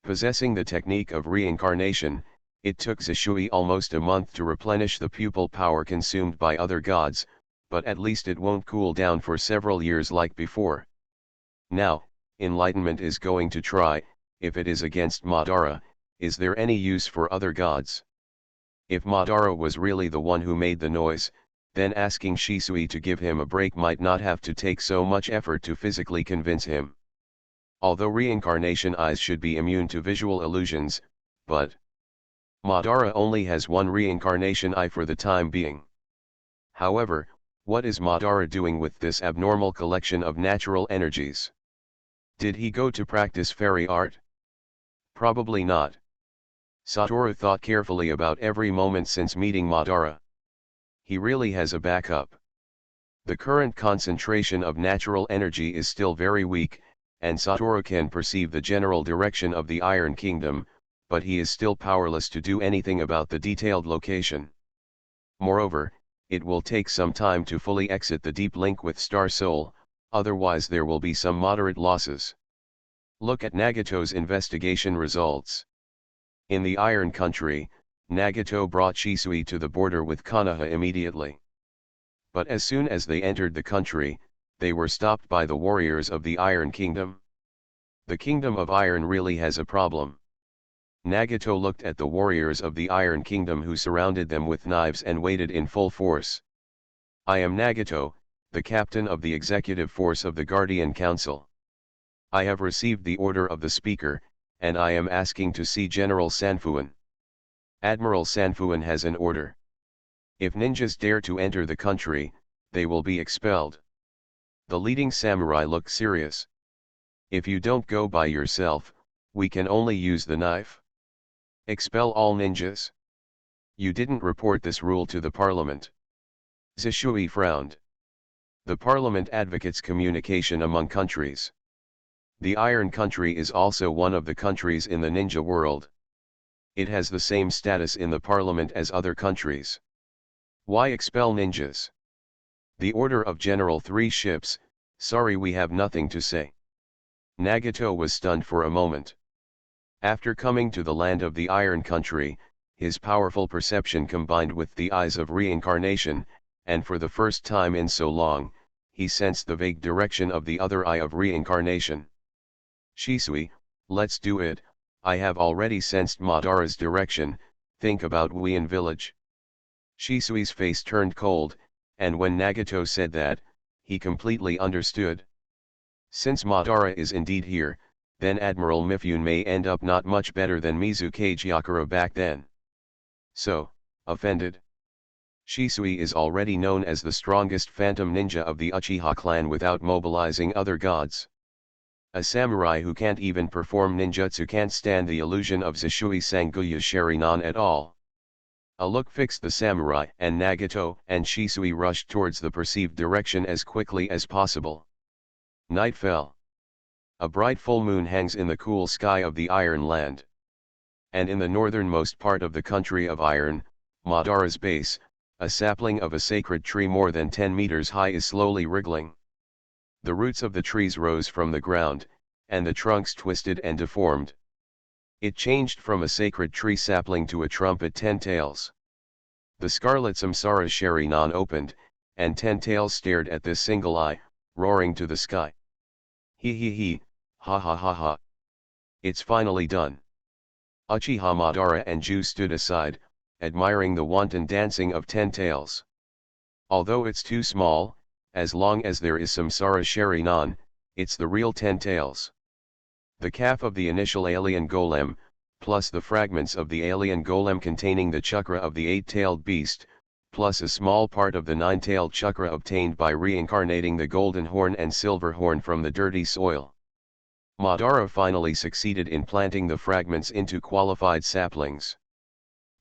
Possessing the technique of reincarnation, it took Zishui almost a month to replenish the pupil power consumed by other gods, but at least it won't cool down for several years like before. Now, enlightenment is going to try, if it is against Madara, is there any use for other gods? If Madara was really the one who made the noise, then asking Shisui to give him a break might not have to take so much effort to physically convince him. Although reincarnation eyes should be immune to visual illusions, but Madara only has one reincarnation eye for the time being. However, what is Madara doing with this abnormal collection of natural energies? Did he go to practice fairy art? Probably not. Satoru thought carefully about every moment since meeting Madara. He really has a backup. The current concentration of natural energy is still very weak, and Satoru can perceive the general direction of the Iron Kingdom, but he is still powerless to do anything about the detailed location. Moreover, it will take some time to fully exit the deep link with Star Soul, otherwise there will be some moderate losses. Look at Nagato's investigation results. In the Iron Country, Nagato brought Shisui to the border with Konoha immediately. But as soon as they entered the country, they were stopped by the warriors of the Iron Kingdom. The Kingdom of Iron really has a problem. Nagato looked at the warriors of the Iron Kingdom who surrounded them with knives and waited in full force. I am Nagato, the captain of the executive force of the Guardian Council. I have received the order of the speaker, and I am asking to see General Sanfuan. Admiral Sanfuan has an order. If ninjas dare to enter the country, they will be expelled. The leading samurai looked serious. If you don't go by yourself, we can only use the knife. Expel all ninjas. You didn't report this rule to the parliament. Zishui frowned. The parliament advocates communication among countries. The Iron Country is also one of the countries in the ninja world. It has the same status in the parliament as other countries. Why expel ninjas? The order of General 3 ships, sorry we have nothing to say. Nagato was stunned for a moment. After coming to the land of the Iron Country, his powerful perception combined with the eyes of reincarnation, and for the first time in so long, he sensed the vague direction of the other eye of reincarnation. Shisui, let's do it, I have already sensed Madara's direction, think about Wuin village. Shisui's face turned cold, and when Nagato said that, he completely understood. Since Madara is indeed here, then Admiral Mifune may end up not much better than Mizuke Gyakura back then. So, offended. Shisui is already known as the strongest phantom ninja of the Uchiha clan without mobilizing other gods. A samurai who can't even perform ninjutsu can't stand the illusion of Zishui Sanguya Sharinan at all. A look fixed the samurai, and Nagato and Shisui rushed towards the perceived direction as quickly as possible. Night fell. A bright full moon hangs in the cool sky of the Iron Land. And in the northernmost part of the country of Iron, Madara's base, a sapling of a sacred tree more than 10 meters high is slowly wriggling. The roots of the trees rose from the ground, and the trunks twisted and deformed. It changed from a sacred tree sapling to a trumpet 10 tails. The scarlet samsara Sharinan opened, and 10 tails stared at this single eye, roaring to the sky. He, ha ha ha ha. It's finally done. Uchiha Madara and Ju stood aside, admiring the wanton dancing of 10 tails. Although it's too small, as long as there is samsara Sharinan, it's the real 10 tails. The calf of the initial alien golem, plus the fragments of the alien golem containing the chakra of the 8-tailed beast, plus a small part of the 9-tailed chakra obtained by reincarnating the golden horn and silver horn from the dirty soil. Madara finally succeeded in planting the fragments into qualified saplings.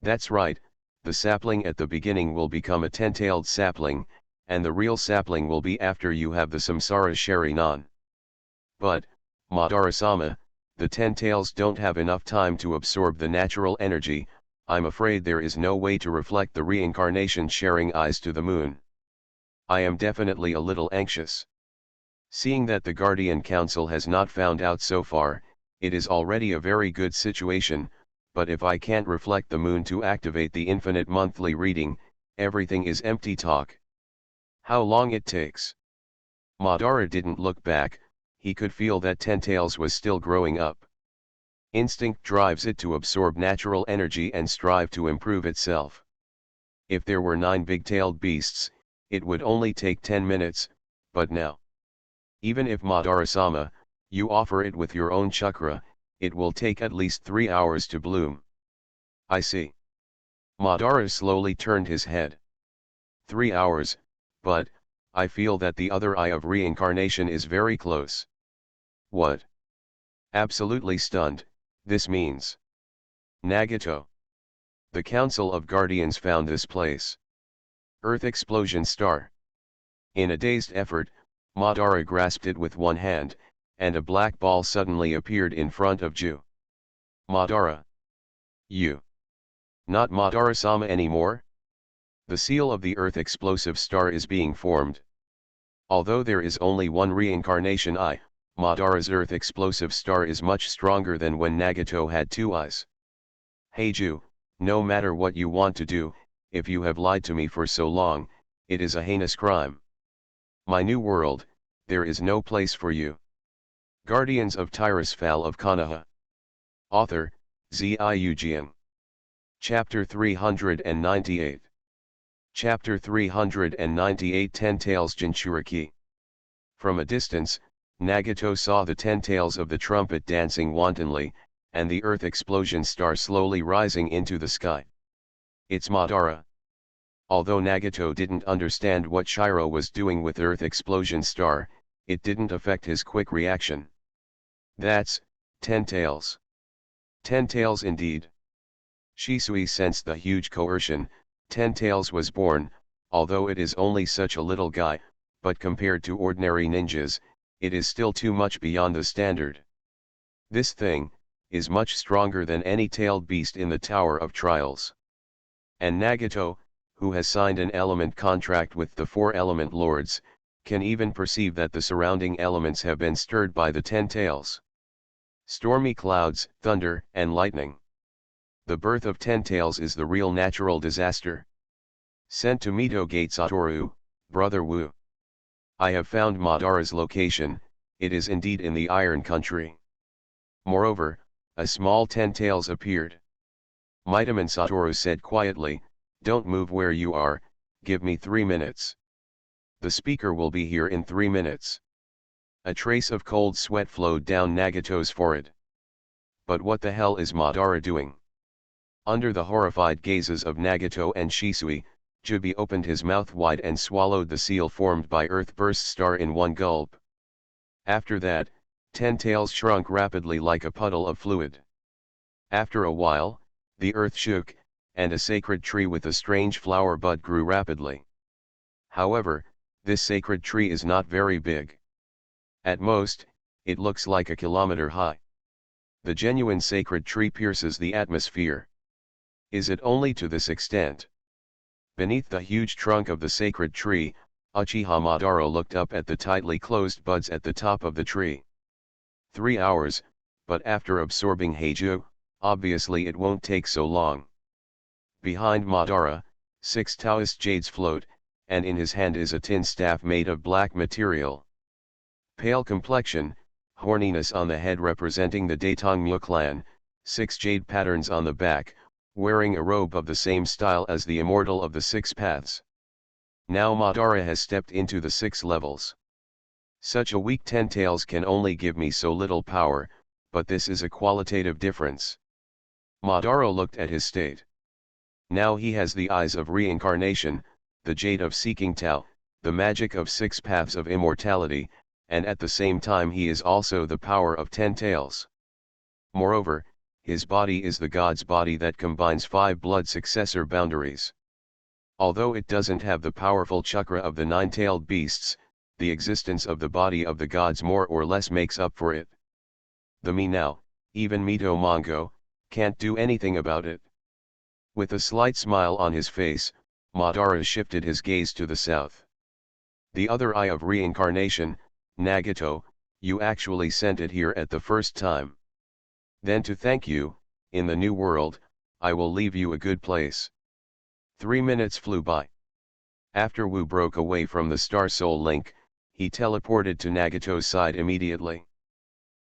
That's right, the sapling at the beginning will become a 10-tailed sapling, and the real sapling will be after you have the samsara Sharinan. But, Madara-sama, the 10 tails don't have enough time to absorb the natural energy, I'm afraid there is no way to reflect the reincarnation sharing eyes to the moon. I am definitely a little anxious. Seeing that the Guardian Council has not found out so far, it is already a very good situation, but if I can't reflect the moon to activate the infinite monthly reading, everything is empty talk. How long it takes? Madara didn't look back, he could feel that 10 tails was still growing up. Instinct drives it to absorb natural energy and strive to improve itself. If there were 9 big-tailed beasts, it would only take 10 minutes, but now. Even if Madara-sama, you offer it with your own chakra, it will take at least 3 hours to bloom. I see. Madara slowly turned his head. 3 hours, but, I feel that the other eye of reincarnation is very close. What? Absolutely stunned, this means. Nagato. The Council of Guardians found this place. Earth Explosion Star. In a dazed effort, Madara grasped it with one hand, and a black ball suddenly appeared in front of Ju. Madara. You. Not Madara-sama anymore? The seal of the Earth Explosive Star is being formed. Although there is only one reincarnation eye, Madara's Earth Explosive Star is much stronger than when Nagato had 2 eyes. Hey Ju, no matter what you want to do, if you have lied to me for so long, it is a heinous crime. My new world, there is no place for you. Guardians of Tirisfal of Konoha. Author, Ziujian. Chapter 398. Chapter 398 10 Tails Jinchuriki. From a distance, Nagato saw the 10 tails of the trumpet dancing wantonly, and the Earth Explosion Star slowly rising into the sky. It's Madara. Although Nagato didn't understand what Shiro was doing with Earth Explosion Star, it didn't affect his quick reaction. That's 10 tails. 10 tails indeed. Shisui sensed the huge coercion. 10 tails was born, although it is only such a little guy, but compared to ordinary ninjas, it is still too much beyond the standard. This thing is much stronger than any tailed beast in the Tower of Trials. And Nagato, who has signed an element contract with the 4 element lords, can even perceive that the surrounding elements have been stirred by the 10 tails. Stormy clouds, thunder, and lightning. The birth of 10 tails is the real natural disaster. Sent to Mito Gate Satoru, Brother Wu. I have found Madara's location, it is indeed in the Iron Country. Moreover, a small 10 tails appeared. Mitaman Satoru said quietly, don't move where you are, give me 3 minutes. The speaker will be here in 3 minutes. A trace of cold sweat flowed down Nagato's forehead. But what the hell is Madara doing? Under the horrified gazes of Nagato and Shisui, Jubi opened his mouth wide and swallowed the seal formed by Earth-burst star in one gulp. After that, 10 tails shrunk rapidly like a puddle of fluid. After a while, the earth shook, and a sacred tree with a strange flower bud grew rapidly. However, this sacred tree is not very big. At most, it looks like a kilometer high. The genuine sacred tree pierces the atmosphere. Is it only to this extent? Beneath the huge trunk of the sacred tree, Uchiha Madara looked up at the tightly closed buds at the top of the tree. 3 hours, but after absorbing Heiju, obviously it won't take so long. Behind Madara, 6 Taoist jades float, and in his hand is a tin staff made of black material. Pale complexion, horniness on the head representing the Daetongmyo clan, 6 jade patterns on the back, wearing a robe of the same style as the immortal of the 6 paths. Now Madara has stepped into the 6 levels. Such a weak 10 tails can only give me so little power, but this is a qualitative difference. Madara looked at his state. Now he has the eyes of reincarnation, the jade of seeking Tao, the magic of 6 paths of immortality, and at the same time he is also the power of 10 tails. Moreover, his body is the god's body that combines 5 blood successor boundaries. Although it doesn't have the powerful chakra of the 9-tailed beasts, the existence of the body of the gods more or less makes up for it. The me now, even Mito Mongo, can't do anything about it. With a slight smile on his face, Madara shifted his gaze to the south. The other eye of reincarnation, Nagato, you actually sent it here at the first time. Then to thank you, in the new world, I will leave you a good place. 3 minutes flew by. After Wu broke away from the Star Soul Link, he teleported to Nagato's side immediately.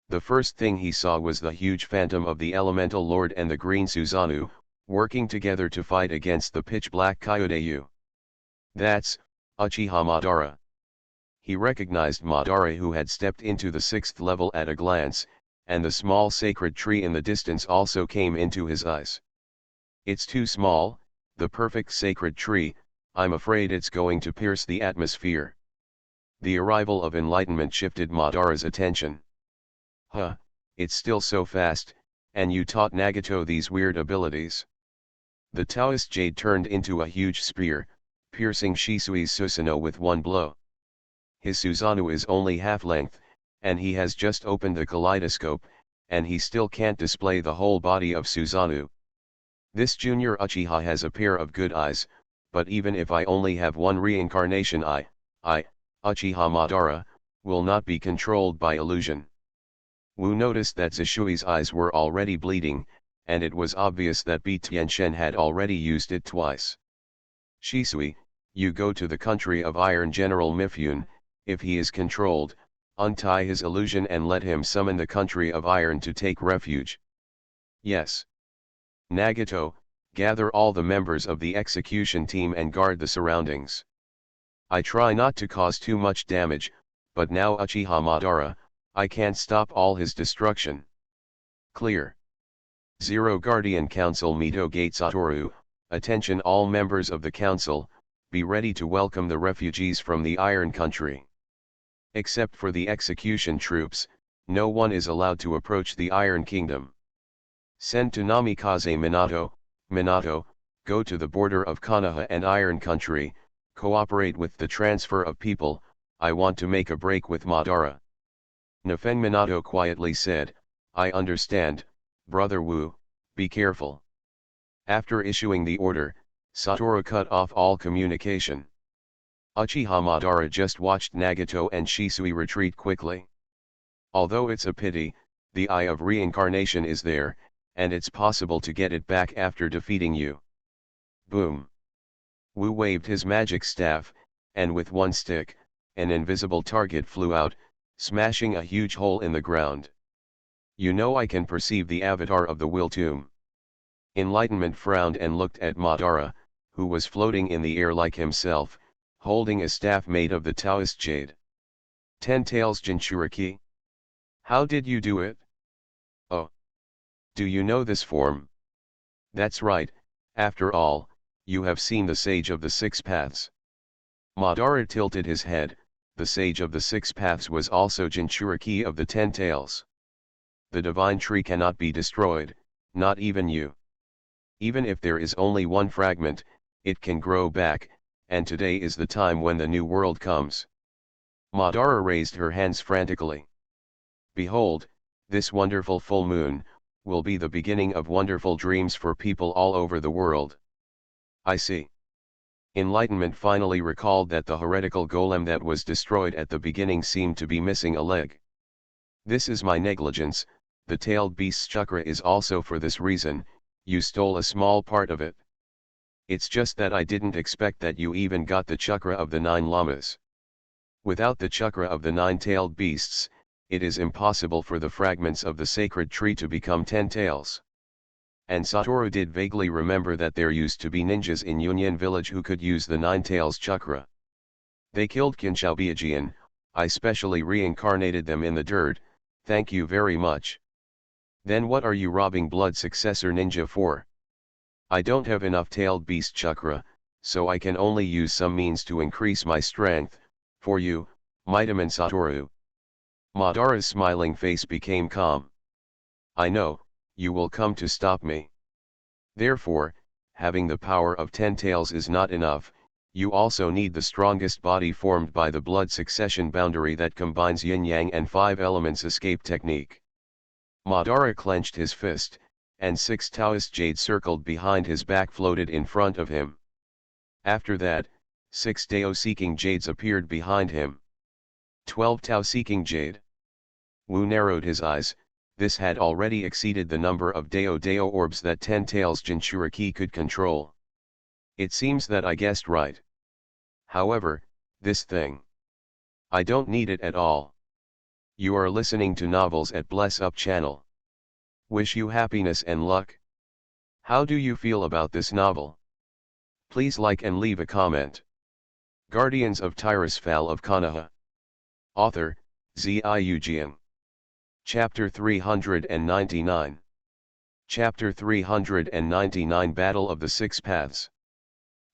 The first thing he saw was the huge phantom of the Elemental Lord and the Green Susanoo, working together to fight against the pitch-black Kyodayu. That's Uchiha Madara. He recognized Madara, who had stepped into the 6th level at a glance, and the small sacred tree in the distance also came into his eyes. It's too small, the perfect sacred tree, I'm afraid it's going to pierce the atmosphere. The arrival of enlightenment shifted Madara's attention. Huh, it's still so fast, and you taught Nagato these weird abilities. The Taoist jade turned into a huge spear, piercing Shisui's Susanoo with one blow. His Susanoo is only half length, and he has just opened the kaleidoscope, and he still can't display the whole body of Susanoo. This junior Uchiha has a pair of good eyes, but even if I only have one reincarnation I, Uchiha Madara, will not be controlled by illusion. Wu noticed that Zishui's eyes were already bleeding, and it was obvious that Bi Tianchen had already used it twice. Shisui, you go to the country of Iron General Mifune, if he is controlled, untie his illusion and let him summon the country of Iron to take refuge. Yes. Nagato, gather all the members of the execution team and guard the surroundings. I try not to cause too much damage, but now Uchiha Madara, I can't stop all his destruction. Clear. 0 Guardian Council Mito Gate Satoru, attention all members of the council, be ready to welcome the refugees from the Iron Country. Except for the execution troops, no one is allowed to approach the Iron Kingdom. Send to Namikaze Minato, go to the border of Konoha and Iron Country, cooperate with the transfer of people, I want to make a break with Madara. Nafeng Minato quietly said, I understand, Brother Wu, be careful. After issuing the order, Satoru cut off all communication. Uchiha Madara just watched Nagato and Shisui retreat quickly. Although it's a pity, the Eye of Reincarnation is there, and it's possible to get it back after defeating you. Boom. Wu waved his magic staff, and with one stick, an invisible target flew out, smashing a huge hole in the ground. You know I can perceive the avatar of the will tomb. Enlightenment frowned and looked at Madara, who was floating in the air like himself, holding a staff made of the Taoist jade. 10 Tails Jinchuriki? How did you do it? Oh. Do you know this form? That's right, after all, you have seen the Sage of the Six Paths. Madara tilted his head. The Sage of the Six Paths was also Jinchuriki of the 10 Tails. The divine tree cannot be destroyed, not even you. Even if there is only one fragment, it can grow back, and today is the time when the new world comes. Madara raised her hands frantically. Behold, this wonderful full moon, will be the beginning of wonderful dreams for people all over the world. I see. Enlightenment finally recalled that the heretical golem that was destroyed at the beginning seemed to be missing a leg. This is my negligence, the tailed beast's chakra is also for this reason, you stole a small part of it. It's just that I didn't expect that you even got the chakra of the 9 llamas. Without the chakra of the 9 tailed beasts, it is impossible for the fragments of the sacred tree to become 10 tails. And Satoru did vaguely remember that there used to be ninjas in Union village who could use the 9 tails chakra. They killed Kinshaobiajian, I specially reincarnated them in the dirt, thank you very much. Then what are you robbing blood successor ninja for? I don't have enough tailed beast chakra, so I can only use some means to increase my strength, for you, Mightyman Satoru. Madara's smiling face became calm. I know, you will come to stop me. Therefore, having the power of 10 tails is not enough, you also need the strongest body formed by the blood succession boundary that combines yin-yang and 5 elements escape technique. Madara clenched his fist, and 6 Taoist jade circled behind his back floated in front of him. After that, 6 Dao-seeking jades appeared behind him. 12 Tao-seeking jade. Wu narrowed his eyes, this had already exceeded the number of Dao orbs that 10 Tails Jinchuriki could control. It seems that I guessed right. However, this thing. I don't need it at all. You are listening to novels at Bless Up channel. Wish you happiness and luck. How do you feel about this novel? Please like and leave a comment. Guardians of Tirisfal of Konoha. Author, Ziujian. Chapter 399. Chapter 399 Battle of the Six Paths.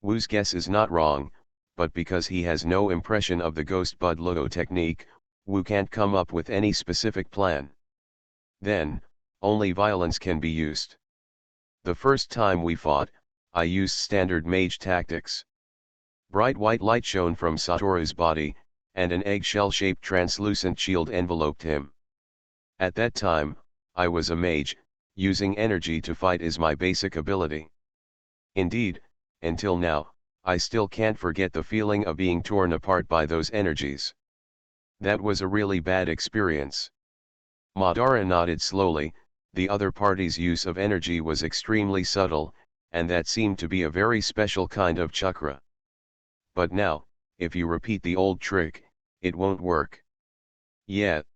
Wu's guess is not wrong, but because he has no impression of the Ghost Bud Loto technique, Wu can't come up with any specific plan. Then, only violence can be used. The first time we fought, I used standard mage tactics. Bright white light shone from Satoru's body, and an eggshell-shaped translucent shield enveloped him. At that time, I was a mage, using energy to fight is my basic ability. Indeed, until now, I still can't forget the feeling of being torn apart by those energies. That was a really bad experience. Madara nodded slowly, the other party's use of energy was extremely subtle, and that seemed to be a very special kind of chakra. But now, if you repeat the old trick, it won't work. Yet.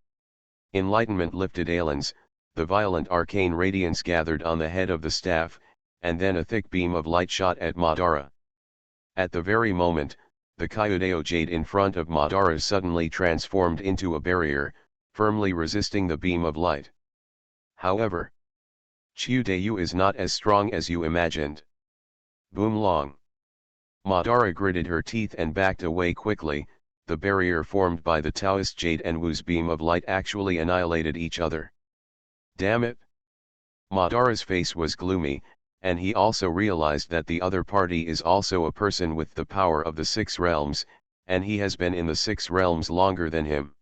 Enlightenment lifted Aelan's, the violent arcane radiance gathered on the head of the staff, and then a thick beam of light shot at Madara. At the very moment, the Kyodeo jade in front of Madara suddenly transformed into a barrier, firmly resisting the beam of light. However, Chiudayu is not as strong as you imagined. Boom long. Madara gritted her teeth and backed away quickly. The barrier formed by the Taoist jade and Wu's beam of light actually annihilated each other. Damn it! Madara's face was gloomy, and he also realized that the other party is also a person with the power of the 6 realms, and he has been in the 6 realms longer than him.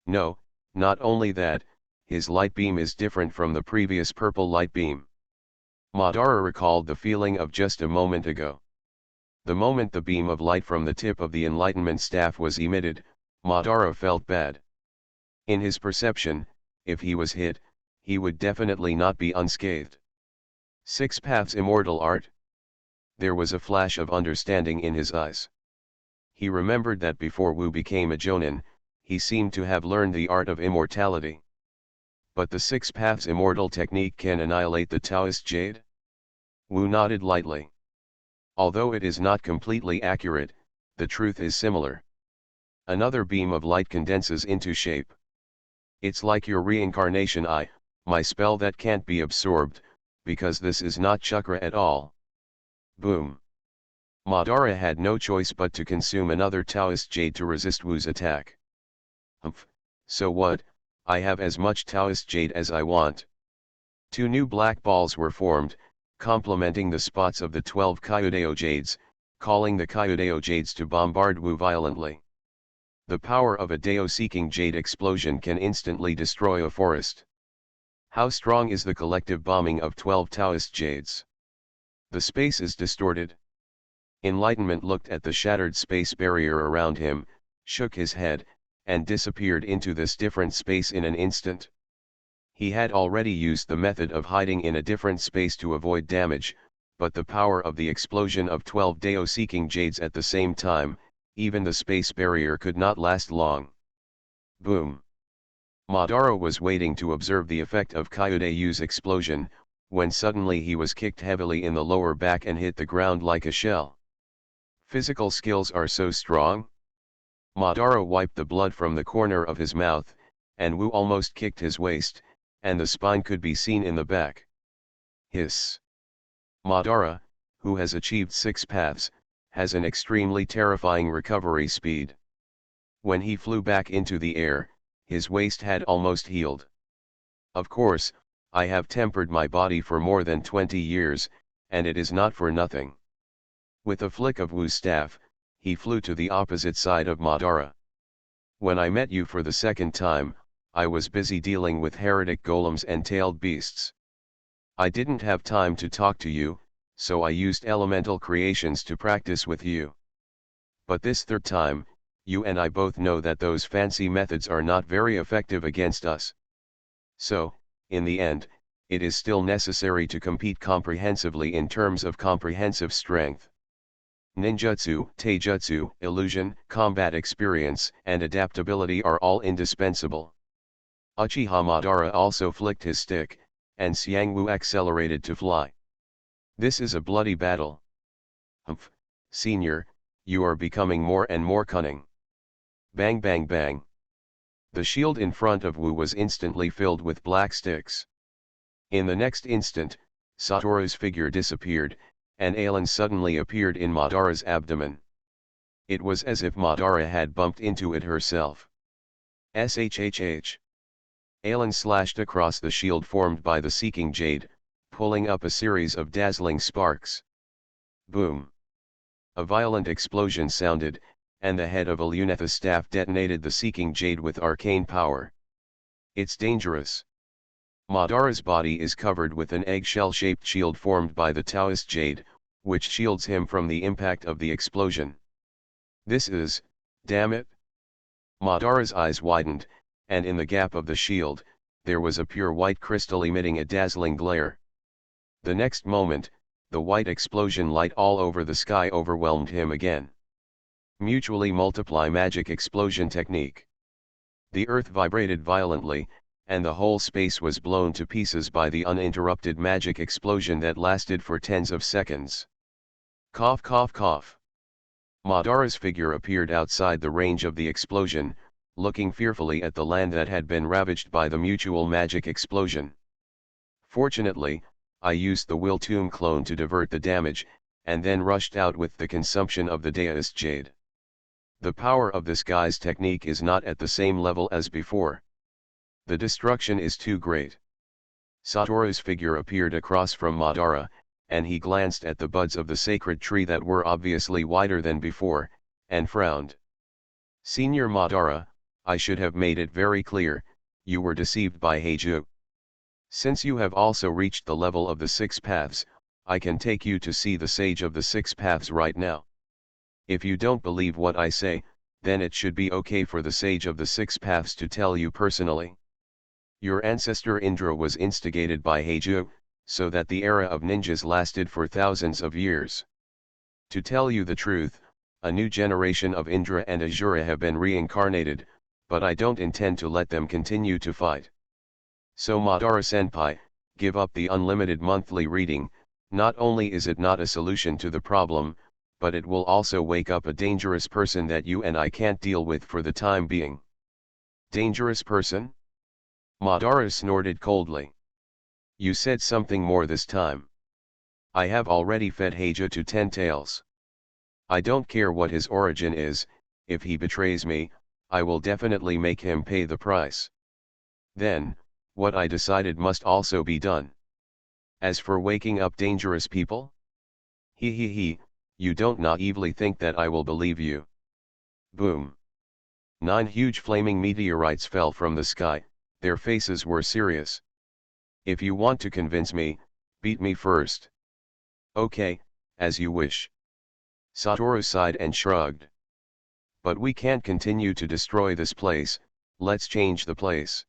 No, not only that, his light beam is different from the previous purple light beam. Madara recalled the feeling of just a moment ago. The moment the beam of light from the tip of the enlightenment staff was emitted, Madara felt bad. In his perception, if he was hit, he would definitely not be unscathed. 6 Paths Immortal Art. There was a flash of understanding in his eyes. He remembered that before Wu became a Jonin, he seemed to have learned the art of immortality. But the Six Paths immortal technique can annihilate the Taoist jade? Wu nodded lightly. Although it is not completely accurate, the truth is similar. Another beam of light condenses into shape. It's like your reincarnation my spell that can't be absorbed, because this is not chakra at all. Boom. Madara had no choice but to consume another Taoist jade to resist Wu's attack. Humph, so what, I have as much Taoist jade as I want. 2 new black balls were formed, complementing the spots of the 12 Kyodeo jades, calling the Kyodeo jades to bombard Wu violently. The power of a Deo-seeking jade explosion can instantly destroy a forest. How strong is the collective bombing of 12 Taoist jades? The space is distorted. Enlightenment looked at the shattered space barrier around him, shook his head, and disappeared into this different space in an instant. He had already used the method of hiding in a different space to avoid damage, but the power of the explosion of 12 Deo-seeking jades at the same time, even the space barrier could not last long. Boom. Madara was waiting to observe the effect of Kyodeyu's explosion, when suddenly he was kicked heavily in the lower back and hit the ground like a shell. Physical skills are so strong? Madara wiped the blood from the corner of his mouth, and Wu almost kicked his waist, and the spine could be seen in the back. Hiss. Madara, who has achieved 6 paths, has an extremely terrifying recovery speed. When he flew back into the air, his waist had almost healed. Of course, I have tempered my body for more than 20 years, and it is not for nothing. With a flick of Wu's staff, he flew to the opposite side of Madara. When I met you for the second time, I was busy dealing with heretic golems and tailed beasts. I didn't have time to talk to you, so I used elemental creations to practice with you. But this third time, you and I both know that those fancy methods are not very effective against us. So, in the end, it is still necessary to compete comprehensively in terms of comprehensive strength. Ninjutsu, taijutsu, illusion, combat experience, and adaptability are all indispensable. Uchiha Madara also flicked his stick, and Xiangwu accelerated to fly. This is a bloody battle. Humph, senior, you are becoming more and more cunning. Bang bang bang. The shield in front of Wu was instantly filled with black sticks. In the next instant, Satoru's figure disappeared, and Aelin suddenly appeared in Madara's abdomen. It was as if Madara had bumped into it herself. SHHH. Aelin slashed across the shield formed by the Seeking Jade, pulling up a series of dazzling sparks. Boom. A violent explosion sounded, and the head of Alunetha's staff detonated the Seeking Jade with arcane power. It's dangerous. Madara's body is covered with an eggshell-shaped shield formed by the Taoist Jade, which shields him from the impact of the explosion. This is, damn it. Madara's eyes widened, and in the gap of the shield, there was a pure white crystal emitting a dazzling glare. The next moment, the white explosion light all over the sky overwhelmed him again. Mutually multiply magic explosion technique. The earth vibrated violently, and the whole space was blown to pieces by the uninterrupted magic explosion that lasted for tens of seconds. Cough cough cough. Madara's figure appeared outside the range of the explosion, looking fearfully at the land that had been ravaged by the mutual magic explosion. Fortunately, I used the Will Tomb clone to divert the damage, and then rushed out with the consumption of the Daoist Jade. The power of this guy's technique is not at the same level as before. The destruction is too great. Satoru's figure appeared across from Madara, and he glanced at the buds of the sacred tree that were obviously wider than before, and frowned. Senior Madara, I should have made it very clear, you were deceived by Heiju. Since you have also reached the level of the 6 paths, I can take you to see the Sage of the 6 paths right now. If you don't believe what I say, then it should be okay for the Sage of the 6 paths to tell you personally. Your ancestor Indra was instigated by Heiju, so that the era of ninjas lasted for thousands of years. To tell you the truth, a new generation of Indra and Asura have been reincarnated, but I don't intend to let them continue to fight. So Madara-senpai, give up the unlimited monthly reading. Not only is it not a solution to the problem, but it will also wake up a dangerous person that you and I can't deal with for the time being. Dangerous person? Madara snorted coldly. You said something more this time. I have already fed Haja to 10 tails. I don't care what his origin is, if he betrays me, I will definitely make him pay the price. Then, what I decided must also be done. As for waking up dangerous people? You don't naively think that I will believe you. Boom. 9 huge flaming meteorites fell from the sky, their faces were serious. If you want to convince me, beat me first. Okay, as you wish. Satoru sighed and shrugged. But we can't continue to destroy this place, let's change the place.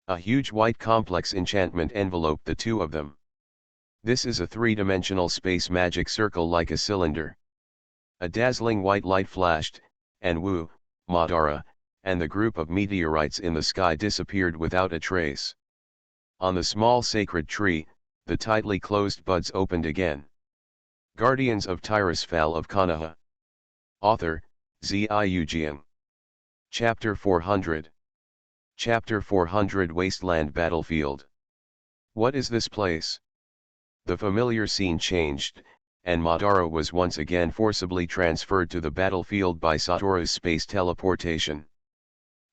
A huge white complex enchantment enveloped the two of them. This is a 3-dimensional space magic circle like a cylinder. A dazzling white light flashed, and Wu, Madara, and the group of meteorites in the sky disappeared without a trace. On the small sacred tree, the tightly closed buds opened again. Guardians of Tirisfal of Konoha. Author, Ziujian. Chapter 400. Chapter 400 Wasteland Battlefield. What is this place? The familiar scene changed, and Madara was once again forcibly transferred to the battlefield by Satoru's space teleportation.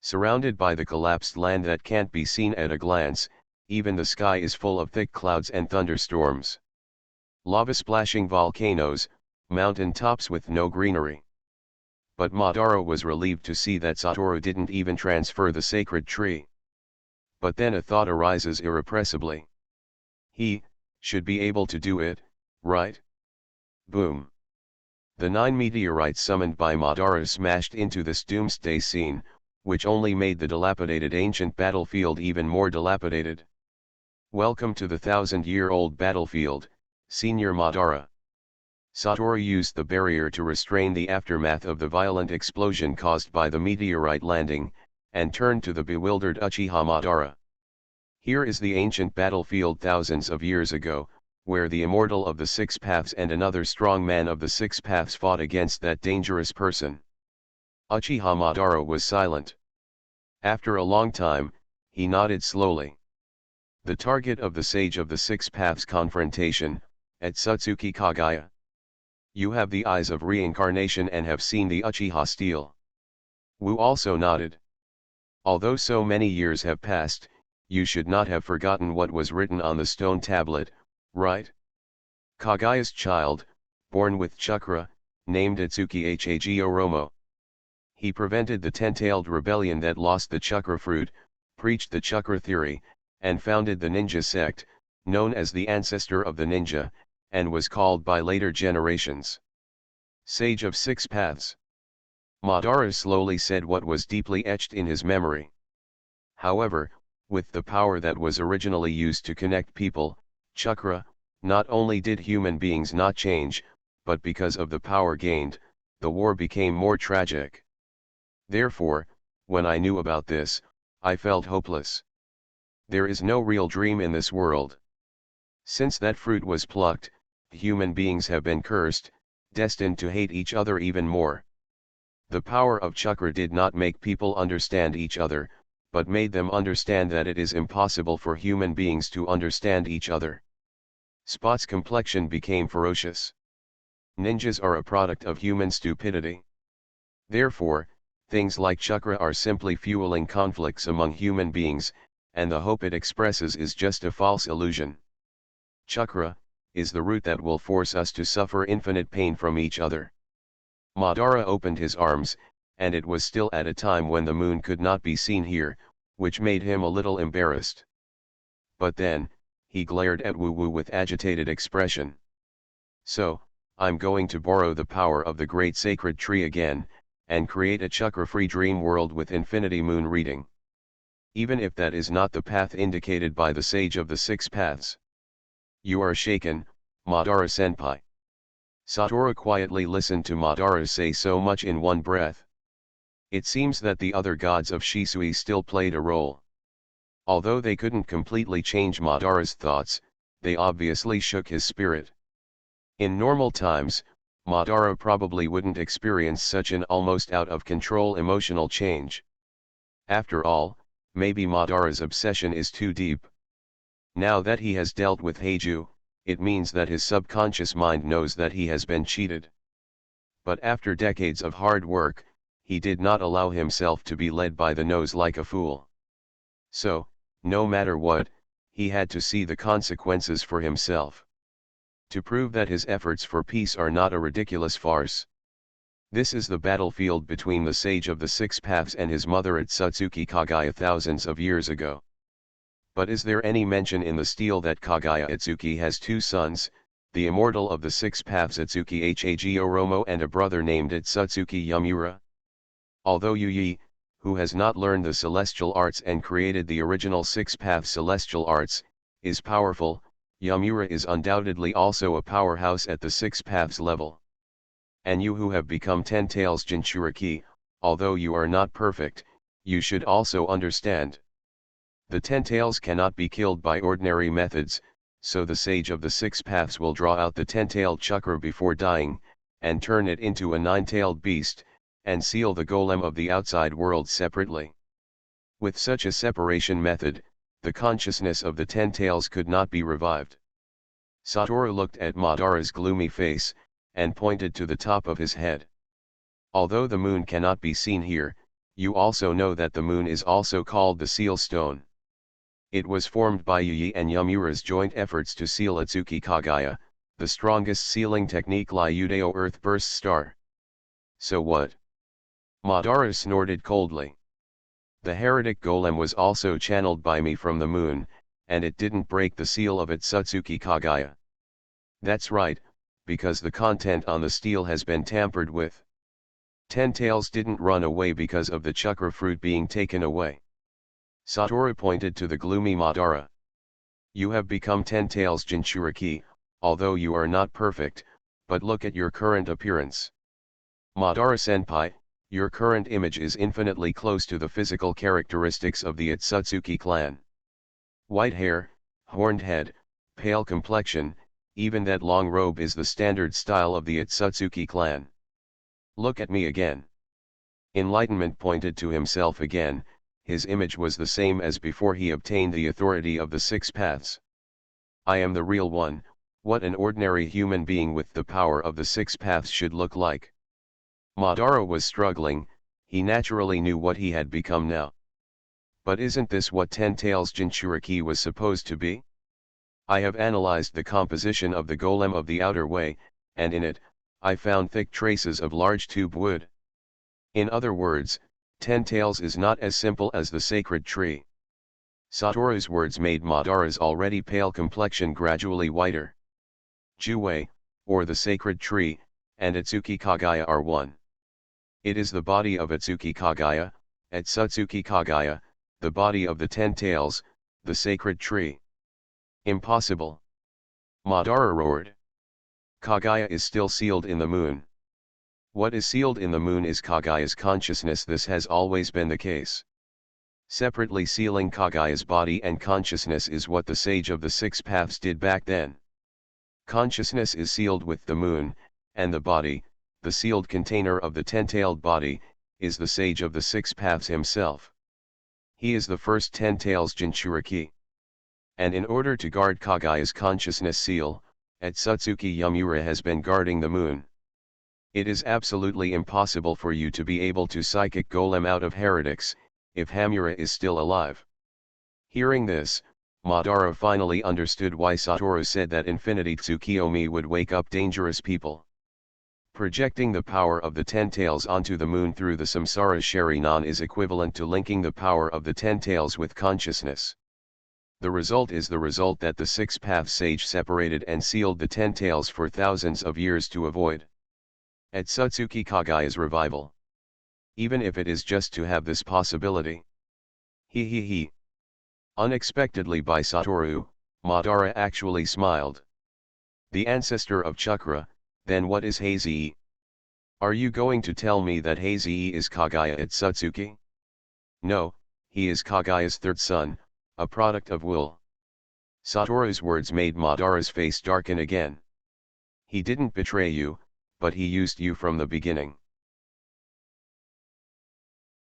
Surrounded by the collapsed land that can't be seen at a glance, even the sky is full of thick clouds and thunderstorms. Lava-splashing volcanoes, mountain tops with no greenery. But Madara was relieved to see that Satoru didn't even transfer the sacred tree. But then a thought arises irrepressibly. He should be able to do it, right? Boom. The 9 meteorites summoned by Madara smashed into this doomsday scene, which only made the dilapidated ancient battlefield even more dilapidated. Welcome to the 1,000-year-old battlefield, Senior Madara. Satoru used the barrier to restrain the aftermath of the violent explosion caused by the meteorite landing, and turned to the bewildered Uchiha Madara. Here is the ancient battlefield thousands of years ago, where the immortal of the 6 paths and another strong man of the 6 paths fought against that dangerous person. Uchiha Madara was silent. After a long time, he nodded slowly. The target of the Sage of the 6 Paths confrontation, at Satsuki Kagaya. You have the eyes of reincarnation and have seen the Uchiha steel. Wu also nodded. Although so many years have passed, you should not have forgotten what was written on the stone tablet, right? Kagaya's child, born with chakra, named Itsuki Hagoromo. He prevented the 10-tailed rebellion that lost the chakra fruit, preached the chakra theory, and founded the ninja sect, known as the ancestor of the ninja, and was called by later generations Sage of 6 Paths. Madara slowly said what was deeply etched in his memory. However, with the power that was originally used to connect people, chakra, not only did human beings not change, but because of the power gained, the war became more tragic. Therefore, when I knew about this, I felt hopeless. There is no real dream in this world. Since that fruit was plucked, human beings have been cursed, destined to hate each other even more. The power of chakra did not make people understand each other, but made them understand that it is impossible for human beings to understand each other. Spot's complexion became ferocious. Ninjas are a product of human stupidity. Therefore, things like chakra are simply fueling conflicts among human beings, and the hope it expresses is just a false illusion. Chakra is the root that will force us to suffer infinite pain from each other. Madara opened his arms, and it was still at a time when the moon could not be seen here, which made him a little embarrassed. But then, he glared at Wu Wu with agitated expression. So, I'm going to borrow the power of the great sacred tree again, and create a chakra-free dream world with infinity moon reading. Even if that is not the path indicated by the Sage of the 6 Paths. You are shaken, Madara-senpai. Satoru quietly listened to Madara say so much in one breath. It seems that the other gods of Shisui still played a role. Although they couldn't completely change Madara's thoughts, they obviously shook his spirit. In normal times, Madara probably wouldn't experience such an almost out-of-control emotional change. After all, maybe Madara's obsession is too deep. Now that he has dealt with Heiju, it means that his subconscious mind knows that he has been cheated. But after decades of hard work, he did not allow himself to be led by the nose like a fool. So, no matter what, he had to see the consequences for himself. To prove that his efforts for peace are not a ridiculous farce. This is the battlefield between the Sage of the Six Paths and his mother at Satsuki Kagaya thousands of years ago. But is there any mention in the stele that Kagaya Itsuki has two sons, the immortal of the Six Paths Itsuki Hag Oromo and a brother named Itsutsuki Yamura? Although Yuyi, who has not learned the celestial arts and created the original Six Paths celestial arts, is powerful, Yamura is undoubtedly also a powerhouse at the Six Paths level. And you who have become Ten Tails Jinchuriki, although you are not perfect, you should also understand. The Ten Tails cannot be killed by ordinary methods, so the Sage of the Six Paths will draw out the ten-tailed chakra before dying, and turn it into a nine-tailed beast, and seal the golem of the outside world separately. With such a separation method, the consciousness of the Ten Tails could not be revived. Satoru looked at Madara's gloomy face, and pointed to the top of his head. Although the moon cannot be seen here, you also know that the moon is also called the seal stone. It was formed by Yuyi and Yamura's joint efforts to seal Itsuki Kagaya, the strongest sealing technique Lyudeo Earth Burst Star. So what? Madara snorted coldly. The heretic golem was also channeled by me from the moon, and it didn't break the seal of Itsutsuki Kagaya. That's right, because the content on the stele has been tampered with. Ten Tails didn't run away because of the chakra fruit being taken away. Satoru pointed to the gloomy Madara. You have become Ten Tails Jinchuriki, although you are not perfect, but look at your current appearance. Madara-senpai, your current image is infinitely close to the physical characteristics of the Itsutsuki clan. White hair, horned head, pale complexion, even that long robe is the standard style of the Itsutsuki clan. Look at me again. Enlightenment pointed to himself again. His image was the same as before he obtained the authority of the Six Paths. I am the real one, what an ordinary human being with the power of the Six Paths should look like. Madara was struggling, he naturally knew what he had become now. But isn't this what Ten Tails Jinchuriki was supposed to be? I have analyzed the composition of the golem of the outer way, and in it, I found thick traces of large tube wood. In other words, Ten Tails is not as simple as the sacred tree. Satoru's words made Madara's already pale complexion gradually whiter. Juwei, or the sacred tree, and Itsuki Kagaya are one. It is the body of Itsuki Kagaya, Itsutsuki Kagaya, the body of the Ten Tails, the sacred tree. Impossible. Madara roared. Kagaya is still sealed in the moon. What is sealed in the moon is Kagaya's consciousness. This has always been the case. Separately sealing Kagaya's body and consciousness is what the Sage of the Six Paths did back then. Consciousness is sealed with the moon, and the body, the sealed container of the ten-tailed body, is the Sage of the Six Paths himself. He is the first Ten Tails Jinchuriki. And in order to guard Kagaya's consciousness seal, Itsutsuki Yamura has been guarding the moon. It is absolutely impossible for you to be able to psychic golem out of heretics, if Hamura is still alive. Hearing this, Madara finally understood why Satoru said that Infinity Tsukiyomi would wake up dangerous people. Projecting the power of the Ten Tails onto the moon through the Samsara Sharinan is equivalent to linking the power of the Ten Tails with consciousness. The result is the result that the Six Paths Sage separated and sealed the Ten Tails for thousands of years to avoid Itsutsuki Kagaya's revival. Even if it is just to have this possibility. He. Unexpectedly by Satoru, Madara actually smiled. The ancestor of Chakra, Then what is Haze? Are you going to tell me that Haze is Kaguya Itsutsuki? No, he is Kaguya's third son, a product of wool. Satoru's words made Madara's face darken again. He didn't betray you, but he used you from the beginning.